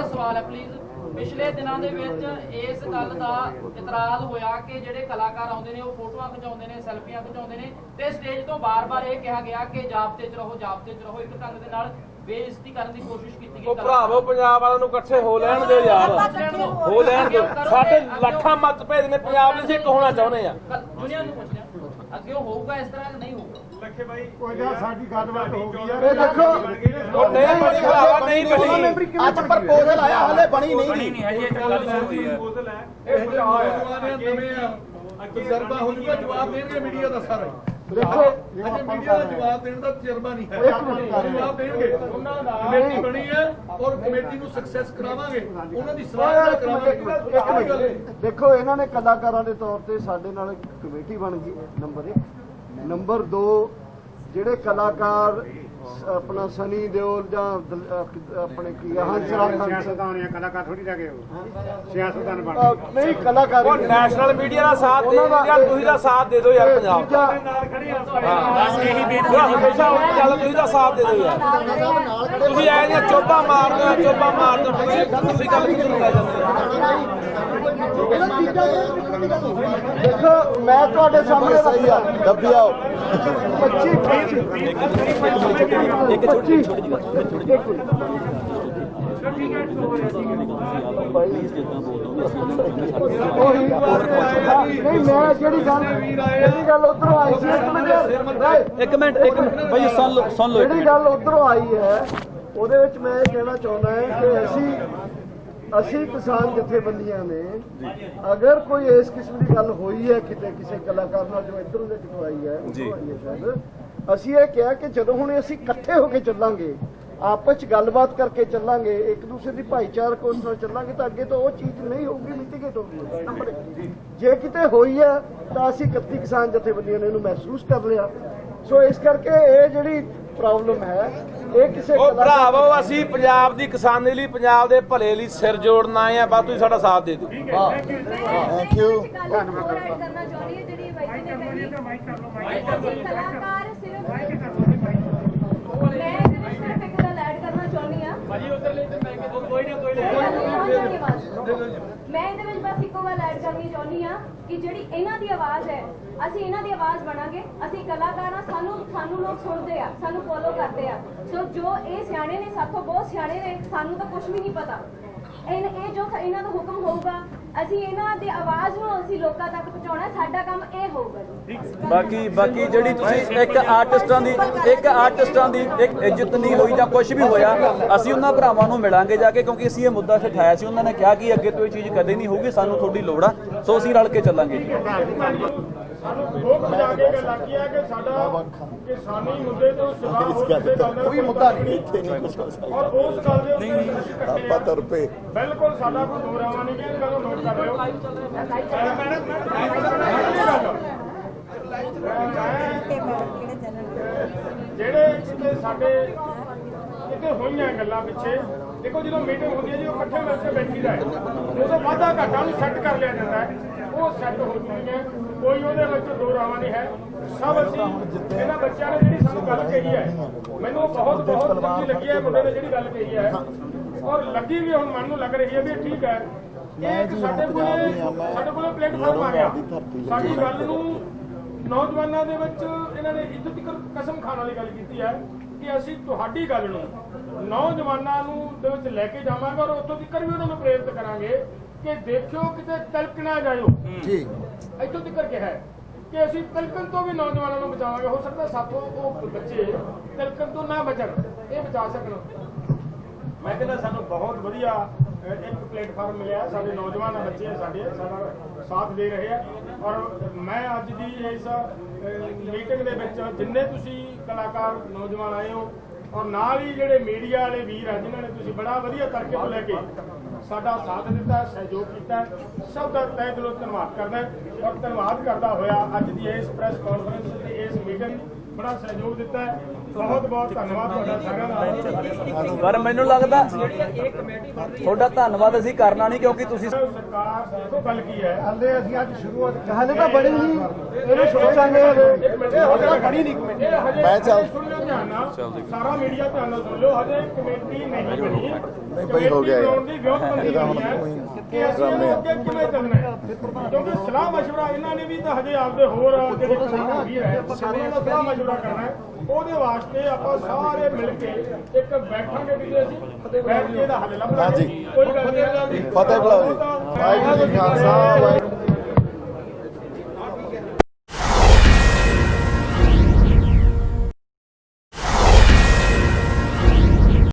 ਸਵਾਲ ਹੈ ਪਲੀਜ਼। ਪਿਛਲੇ ਦਿਨਾਂ ਦੇ ਵਿੱਚ ਇਸ ਗੱਲ ਦਾ ਇਤਰਾਜ਼ ਹੋਇਆ ਕਿ ਜਿਹੜੇ ਕਲਾਕਾਰ ਆਉਂਦੇ ਨੇ ਉਹ ਫੋਟੋਆਂ ਖਿਚਾਉਂਦੇ ਨੇ, ਸੈਲਫੀਆਂ ਖਿਚਾਉਂਦੇ ਨੇ ਤੇ ਸਟੇਜ ਤੋਂ ਬਾਰ-ਬਾਰ ਇਹ ਕਿਹਾ ਗਿਆ ਕਿ ਜਾਬਤੇ 'ਚ ਰਹੋ, ਜਾਬਤੇ 'ਚ ਰਹੋ। ਇੱਕ ਢੰਗ ਦੇ ਨਾਲ ਬੇਇੱਜ਼ਤੀ ਕਰਨ ਦੀ ਕੋਸ਼ਿਸ਼ ਕੀਤੀ ਗਈ। ਉਹ ਭਰਾਵੋ, ਪੰਜਾਬ ਵਾਲਿਆਂ ਨੂੰ ਇਕੱਠੇ ਹੋ ਲੈਣ ਦਿਓ ਯਾਰ, ਹੋ ਲੈਣ ਦਿਓ। ਸਾਡੇ ਲੱਖਾਂ ਮਤਭੇਦ ਨੇ, ਪੰਜਾਬ ਲਈ ਇੱਕ ਹੋਣਾ ਚਾਹੁੰਦੇ ਆ। ਦੁਨੀਆ ਨੂੰ ਪੁੱਛਦੇ ਆ ਅੱਗੇ ਹੋਊਗਾ ਇਸ ਤਰ੍ਹਾਂ ਕਿ ਨਹੀਂ ਹੋਊਗਾ? ਲੱਖੇ ਭਾਈ ਕੋਈ ਨਾ, ਸਾਡੀ ਗੱਲਬਾਤ ਹੋ ਗਈ ਇਹ ਦੇਖੋ, ਉਹ ਨਹੀਂ ਬਣੀ ਭਰਾਵਾ, ਨਹੀਂ ਬਣੀ। ਅੱਜ ਪ੍ਰਪੋਜ਼ਲ ਆਇਆ, ਹਲੇ ਬਣੀ ਨਹੀਂ ਜੀ। ਪ੍ਰਪੋਜ਼ਲ ਹੈ, ਇਹ ਨੌਜਵਾਨਾਂ ਨੇ ਨਵੇਂ ਤਜਰਬਾ ਹੋ ਜੂਗਾ, ਜਵਾਬ ਦੇਣਗੇ ਮੀਡੀਆ ਦਾ ਸਾਰਾ। ਦੇਖੋ, ਅਜੇ ਮੀਡੀਆ ਦਾ ਜਵਾਬ ਦੇਣ ਦਾ ਤਜਰਬਾ ਨਹੀਂ ਹੈ। ਜਵਾਬ ਦੇਣਗੇ, ਕਮੇਟੀ ਬਣੀ ਹੈ ਔਰ ਕਮੇਟੀ ਨੂੰ ਸਕਸੈਸ ਕਰਾਵਾਂਗੇ, ਉਹਨਾਂ ਦੀ ਸਲਾਹ ਕਰਾਵਾਂਗੇ। ਦੇਖੋ, ਇਹਨਾਂ ਨੇ ਕਲਾਕਾਰਾਂ ਦੇ ਤੌਰ ਤੇ ਸਾਡੇ ਨਾਲ ਇੱਕ ਕਮੇਟੀ ਬਣ ਗਈ, ਨੰਬਰ 1। ਨੰਬਰ 2, ਜਿਹੜੇ ਕਲਾਕਾਰ ਆਪਣਾ ਸਨੀ ਦਿਓਲ ਜਾਂ ਆਪਣੇ ਕੀ ਹੰਸਰਾਜ ਕਲਾਕਾਰ ਥੋੜੀ ਲੱਗੇ ਸਿਆਸਤਦਾਨ ਬਣ ਨਹੀਂ, ਕਲਾਕਾਰ ਉਹ ਨੈਸ਼ਨਲ ਮੀਡੀਆ ਦਾ ਸਾਥ ਦੇ ਯਾਰ, ਤੁਸੀਂ ਦਾ ਸਾਥ ਦੇ ਦਿਓ ਯਾਰ। ਪੰਜਾਬ ਹਮੇਸ਼ਾ ਉਹਦੀ ਗੱਲ, ਤੁਸੀਂ ਦਾ ਸਾਥ ਦੇ ਦਿਓ ਯਾਰ। ਤੁਸੀਂ ਐ ਜਿਹਾ ਚੋਬਾ ਮਾਰਦੇ ਹੋ, ਚੋਬਾ ਮਾਰਦੇ ਹੋ, ਤੁਸੀਂ ਗੱਲ ਕਿਉਂ ਲੈ ਜਾਂਦੇ ਦੇਖੋ, ਮੈਂ ਤੁਹਾਡੇ ਸਾਹਮਣੇ ਸਹੀ ਆ, ਦੱਬੀ ਆਓ 25 ਇੱਕ ਛੋਟੀ ਜਿਹੀ ਗੱਲ, ਨਹੀਂ, ਮੈਂ ਜਿਹੜੀ ਗੱਲ ਉਧਰੋਂ ਆਈ ਸੀ, ਇੱਕ ਮਿੰਟ ਭਾਈ ਸੁਣ ਲਓ। ਜਿਹੜੀ ਗੱਲ ਉਧਰੋਂ ਆਈ ਹੈ ਉਹਦੇ ਵਿੱਚ ਮੈਂ ਇਹ ਕਹਿਣਾ ਚਾਹੁੰਦਾ ਹਾਂ ਕਿ ਅਸੀਂ ਕਿਸਾਨ ਜਥੇਬੰਦੀਆਂ ਨੇ ਅਗਰ ਕੋਈ ਇਸ ਕਿਸਮ ਦੀ ਗੱਲ ਹੋਈ ਹੈ ਕਿਤੇ ਕਿਸੇ ਕਲਾਕਾਰ ਨਾਲ ਜੋ ਇੱਧਰੋਂ ਦੇ ਕਿਤੋਂ ਆਈ ਹੈ, ਅਸੀਂ ਇਹ ਕਿਹਾ ਕਿ ਜਦੋਂ ਹੁਣ ਅਸੀਂ ਇਕੱਠੇ ਹੋ ਕੇ ਚੱਲਾਂਗੇ, ਆਪਸ ਚ ਗੱਲਬਾਤ ਕਰਕੇ ਚੱਲਾਂਗੇ, ਇੱਕ ਦੂਸਰੇ ਦੀ ਭਾਈਚਾਰਕ ਉਸ ਨਾਲ ਚੱਲਾਂਗੇ ਤਾਂ ਅੱਗੇ ਤੋਂ ਉਹ ਚੀਜ਼ ਨਹੀਂ ਹੋਊਗੀ, ਮਿਟੀਗੇਟ ਹੋਊਗੀ। ਨੰਬਰ 1, ਜੇ ਕਿਤੇ ਹੋਈ ਹੈ ਤਾਂ ਅਸੀਂ 31 ਕਿਸਾਨ ਜਥੇਬੰਦੀਆਂ ਨੇ ਇਹਨੂੰ ਮਹਿਸੂਸ ਕਰ ਲਿਆ। ਸੋ ਇਸ ਕਰਕੇ ਇਹ ਜਿਹੜੀ ਪ੍ਰੋਬਲਮ ਹੈ ਇਹ ਕਿਸੇ ਉਹ ਭਰਾਵੋ, ਅਸੀਂ ਪੰਜਾਬ ਦੀ ਕਿਸਾਨੀ ਲਈ, ਪੰਜਾਬ ਦੇ ਭਲੇ ਲਈ ਸਿਰ ਜੋੜਨ ਆਏ ਆ। ਬਸ ਤੁਸੀਂ ਸਾਡਾ ਸਾਥ ਦੇ ਦਿਓ। Thank you. ਕਰਨਾ ਚਾਹੁੰਦੀ ਹੈ ਜਿਹੜੀ ਬਾਈ ਨੇ ਕਹੀ ਕਲਾਕਾਰ ਸਿਰਫ ਮੈਂ ਇਹਦੇ ਵਿੱਚ ਸਿਰਫ ਇੱਕ ਗੱਲ ਐਡ ਕਰਨਾ ਚਾਹੁੰਦੀ ਆ ਭਾਜੀ ਉਧਰ ਲੈ ਤੇ ਮੈਂ ਕੋਈ ਨਾ ਮੈਂ ਇਹਦੇ ਵਿੱਚ ਬਸ ਇੱਕੋ ਗੱਲ ਐਡ ਕਰਨੀ ਚਾਹੁੰਦੀ ਆ ਕਿ ਜਿਹੜੀ ਇਹਨਾਂ ਦੀ ਆਵਾਜ਼ ਹੈ, ਅਸੀਂ ਇਹਨਾਂ ਦੀ ਆਵਾਜ਼ ਬਣਾਂਗੇ। ਅਸੀਂ ਕਲਾਕਾਰ ਆ, ਸਾਨੂੰ ਲੋਕ ਸੁਣਦੇ ਆ, ਸਾਨੂੰ ਫੋਲੋ ਕਰਦੇ ਆ। ਸੋ ਜੋ ਇਹ ਸਿਆਣੇ ਨੇ, ਸਾਥੋਂ ਬਹੁਤ ਸਿਆਣੇ ਨੇ, ਸਾਨੂੰ ਤਾਂ ਕੁਝ ਵੀ ਨਹੀਂ ਪਤਾ। ਇਹ ਜੋ ਇਹਨਾਂ ਦਾ ਹੁਕਮ ਹੋਊਗਾ, ਅਸੀਂ ਇਹਨਾਂ ਦੀ ਆਵਾਜ਼ ਨੂੰ ਅਸੀਂ ਲੋਕਾਂ ਤੱਕ ਪਹੁੰਚਾਉਣਾ, ਸਾਡਾ ਕੰਮ ਇਹ ਹੋਊਗਾ ਜੀ। ਬਾਕੀ ਜਿਹੜੀ ਤੁਸੀਂ ਇੱਕ ਆਰਟਿਸਟਾਂ ਦੀ ਇੱਕ ਇੱਜ਼ਤ ਨਹੀਂ ਹੋਈ ਜਾਂ ਕੁਝ ਵੀ ਹੋਇਆ, ਅਸੀਂ ਉਹਨਾਂ ਭਰਾਵਾਂ ਨੂੰ ਮਿਲਾਂਗੇ ਜਾ ਕੇ, ਕਿਉਂਕਿ ਅਸੀਂ ਇਹ ਮੁੱਦਾ ਉਠਾਇਆ ਸੀ। ਉਹਨਾਂ ਨੇ ਕਿਹਾ ਕਿ ਅੱਗੇ ਤੋਂ ਇਹ ਚੀਜ਼ ਕਦੇ ਨਹੀਂ ਹੋਊਗੀ, ਸਾਨੂੰ ਤੁਹਾਡੀ ਲੋੜ ਆ, ਸੋ ਅਸੀਂ ਰਲ ਕੇ ਚੱਲਾਂਗੇ ਜੀ। ਸਾਨੂੰ ਲੋਕ ਜਾ ਕੇ ਗੱਲ ਆਖੀ ਹੈ ਕਿ ਸਾਡਾ ਕਿਸਾਨੀ ਮੁੱਦੇ ਤੋਂ ਸਿਵਾ ਹੋਰ ਕੋਈ ਮੁੱਦਾ ਨਹੀਂ, ਇੱਥੇ ਨਹੀਂ ਕੁਝ ਹੋ ਸਕਦਾ। ਔਰ ਉਸ ਗੱਲ ਦੇ ਉੱਤੇ ਆਪਾਂ ਤੁਰ ਪਏ। ਬਿਲਕੁਲ ਸਾਡਾ ਕੋਈ ਦੋਰਾਵਾ ਨਹੀਂ, ਕਿ ਗੱਲ ਨੋਟ ਕਰ ਰਹੇ ਹੋ। ਜਿਹੜੇ ਕਿਤੇ ਸਾਡੇ ਕਿਤੇ ਹੋਈਆਂ ਗੱਲਾਂ ਪਿੱਛੇ, ਦੇਖੋ ਜਦੋਂ ਮੀਟਿੰਗ ਹੁੰਦੀ ਹੈ ਜੀ, ਉਹ ਇਕੱਠੇ ਮਿਲ ਕੇ ਬੈਠੀਦਾ ਹੈ, ਉਦੋਂ ਵਾਧਾ ਘਾਟਾ ਨੂੰ ਸੈੱਟ ਕਰ ਲਿਆ ਜਾਂਦਾ ਹੈ, ਉਹ ਸੈੱਟ ਹੋ ਚੁੱਕੀ ਹੈ, ਕੋਈ ਉਹਦੇ ਵਿੱਚ ਦੋ ਰਾਵਾਂ ਨਹੀਂ ਹੈ। ਸਭ ਅਸੀਂ ਇਹਨਾਂ ਬੱਚਿਆਂ ਨੇ ਜਿਹੜੀ ਸਾਨੂੰ ਗੱਲ ਕਹੀ ਹੈ, ਮੈਨੂੰ ਬਹੁਤ ਚੰਗੀ ਲੱਗੀ ਹੈ ਮੁੰਡੇ ਨੇ ਜਿਹੜੀ ਗੱਲ ਕਹੀ ਹੈ, ਔਰ ਲੱਗੀ ਵੀ ਹੁਣ ਮਨ ਨੂੰ ਲੱਗ ਰਹੀ ਹੈ ਵੀ ਠੀਕ ਹੈ। ਮੈਂ ਇੱਕ ਜੀ ਸਾਡੇ ਪੰਜਾਬ ਦੀ ਆ, ਕੋਲੇ ਮੈਂ ਸਾਡੇ ਕੋਲੇ ਪਲੇਟਫਾਰਮ ਆ ਗਿਆ ਦੀ ਧਰਤੀ ਲੱਗੀ ਸਾਡੀ ਹੈ। ਗੱਲ ਨੂੰ ਨੌਜਵਾਨਾਂ ਦੇ ਵਿੱਚ ਇਹਨਾਂ ਨੇ ਇੱਥੋਂ ਤੱਕ ਕਸਮ ਖਾਣ ਵਾਲੀ ਗੱਲ ਕੀਤੀ ਹੈ ਕਿ ਅਸੀਂ ਤੁਹਾਡੀ ਗੱਲ ਨੂੰ ਨੌਜਵਾਨਾਂ ਨੂੰ ਦੇ ਵਿੱਚ ਲੈ ਕੇ ਜਾਵਾਂਗੇ ਔਰ ਉੱਥੋਂ ਤੱਕ ਵੀ ਉਹਨਾਂ ਨੂੰ ਪ੍ਰੇਰਿਤ ਕਰਾਂਗੇ ਕਿ ਦੇਖਿਓ ਕਿਤੇ ਤਿਲਕ ਨਾ ਜਾਇਓ ਜੀ ਇੱਥੋਂ ਤੱਕ ਕਿਹਾ ਹੈ ਕਿ ਅਸੀਂ ਤਿਲਕਣ ਤੋਂ ਵੀ ਨੌਜਵਾਨਾਂ ਨੂੰ ਬਚਾਵਾਂਗੇ। ਹੋ ਸਕਦਾ ਸਾਥੋਂ ਉਹ ਬੱਚੇ ਤਿਲਕਣ ਤੋਂ ਨਾ ਬਚਣ, ਇਹ ਬਚਾ ਸਕਣ। ਮੈਂ ਕਹਿੰਦਾ ਸਾਨੂੰ ਬਹੁਤ ਵਧੀਆ ਇੱਕ ਪਲੇਟਫਾਰਮ ਮਿਲਿਆ। ਸਾਡੇ ਨੌਜਵਾਨ ਬੱਚੇ ਸਾਡੇ ਸਾਡਾ ਸਾਥ ਦੇ ਰਹੇ ਆ ਔਰ ਮੈਂ ਅੱਜ ਦੀ ਇਸ ਮੀਟਿੰਗ ਦੇ ਵਿੱਚ ਜਿੰਨੇ ਤੁਸੀਂ ਕਲਾਕਾਰ ਨੌਜਵਾਨ ਆਏ ਹੋ ਔਰ ਨਾਲ ਹੀ ਜਿਹੜੇ ਮੀਡੀਆ ਵਾਲੇ ਵੀਰ ਆ ਜਿਨ੍ਹਾਂ ਨੇ ਤੁਸੀਂ ਬੜਾ ਵਧੀਆ ਤਰੀਕੇ ਤੋਂ ਲੈ ਕੇ ਸਾਡਾ ਸਾਥ ਦਿੱਤਾ, ਸਹਿਯੋਗ ਕੀਤਾ, ਸਭ ਦਾ ਤਹਿ ਦਿਲੋਂ ਧੰਨਵਾਦ ਕਰਦਾ ਔਰ ਧੰਨਵਾਦ ਕਰਦਾ ਹੋਇਆ ਅੱਜ ਦੀ ਇਸ ਪ੍ਰੈਸ ਕਾਨਫਰੰਸ ਤੇ ਇਸ ਮੀਟਿੰਗ ਬੜਾ ਸਹਿਯੋਗ ਦਿੱਤਾ ਹੈ। ਬਹੁਤ ਬਹੁਤ ਧੰਨਵਾਦ ਤੁਹਾਡਾ ਸਾਰਿਆਂ ਦਾ। ਪਰ ਮੈਨੂੰ ਲੱਗਦਾ ਤੁਹਾਡਾ ਧੰਨਵਾਦ ਅਸੀਂ ਕਰਨਾ ਨਹੀਂ ਕਿਉਂਕਿ ਤੁਸੀਂ ਸਰਕਾਰ ਦੇਖੋ ਗੱਲ ਕੀ ਹੈ ਹਲੇ ਅਸੀਂ ਅੱਜ ਸ਼ੁਰੂਆਤ ਹਲੇ ਤਾਂ ਬੜੀ ਨਹੀਂ ਇਹਨੂੰ ਸੋਚਾਂਗੇ ਹਲੇ ਬੜੀ ਨਹੀਂ ਕਮੇਟੀ ਮੈਂ ਚੱਲ ਸੁਣ ਲਿਓ ਧਿਆਨ ਨਾਲ, ਸਾਰਾ ਮੀਡੀਆ ਧਿਆਨ ਨਾਲ ਸੁਣ ਲਿਓ। ਹਜੇ ਕਮੇਟੀ ਨਹੀਂ ਬਣੀ, ਨਹੀਂ ਬਈ ਹੋ ਗਿਆ ਯਾਰ। ਬਣਾਉਣ ਦੀ ਵਿਉਂਤਬੰਦੀ ਇਹ ਤਾਂ ਹੁਣ ਹੋਈ ਹੈ ਕੋਈ ਕਿ ਅਸੀਂ ਡਰਾਮੇ ਇਹਨੂੰ ਆ। ਅੱਗੇ ਕਿਵੇਂ ਚੱਲਣਾ ਹੈ ਕਿਉਂਕਿ ਸਲਾਹ ਮਸ਼ਵਰਾ ਇਹਨਾਂ ਨੇ ਵੀ ਤਾਂ ਹਜੇ ਆਪਦੇ ਹੋਰ ਜਿਹੜੇ ਕਿਸਾਨ ਵੀਰ ਹੈ ਉਹਨਾਂ ਨਾਲ ਸਲਾਹ ਮਸ਼ਵਰਾ ਕਰਨਾ ਹੈ। ਉਹਦੇ ਵਾਸਤੇ ਆਪਾਂ ਸਾਰੇ ਮਿਲ ਕੇ ਇੱਕ ਬੈਠਾਂਗੇ ਕਿ ਅਸੀਂ ਬੈਠ ਕੇ ਇਹਦਾ ਹੱਲ ਲੱਭਾਂਗੇ। ਹਾਂਜੀ। ਕੋਈ ਗੱਲ ਨਹੀਂ। ਫਤਿਹ ਬੁਲਾਓ ਜੀ। ਵਾਹਿਗੁਰੂ ਜੀ ਕਾ ਖਾਲਸਾ ਵਾਹਿਗੁਰੂ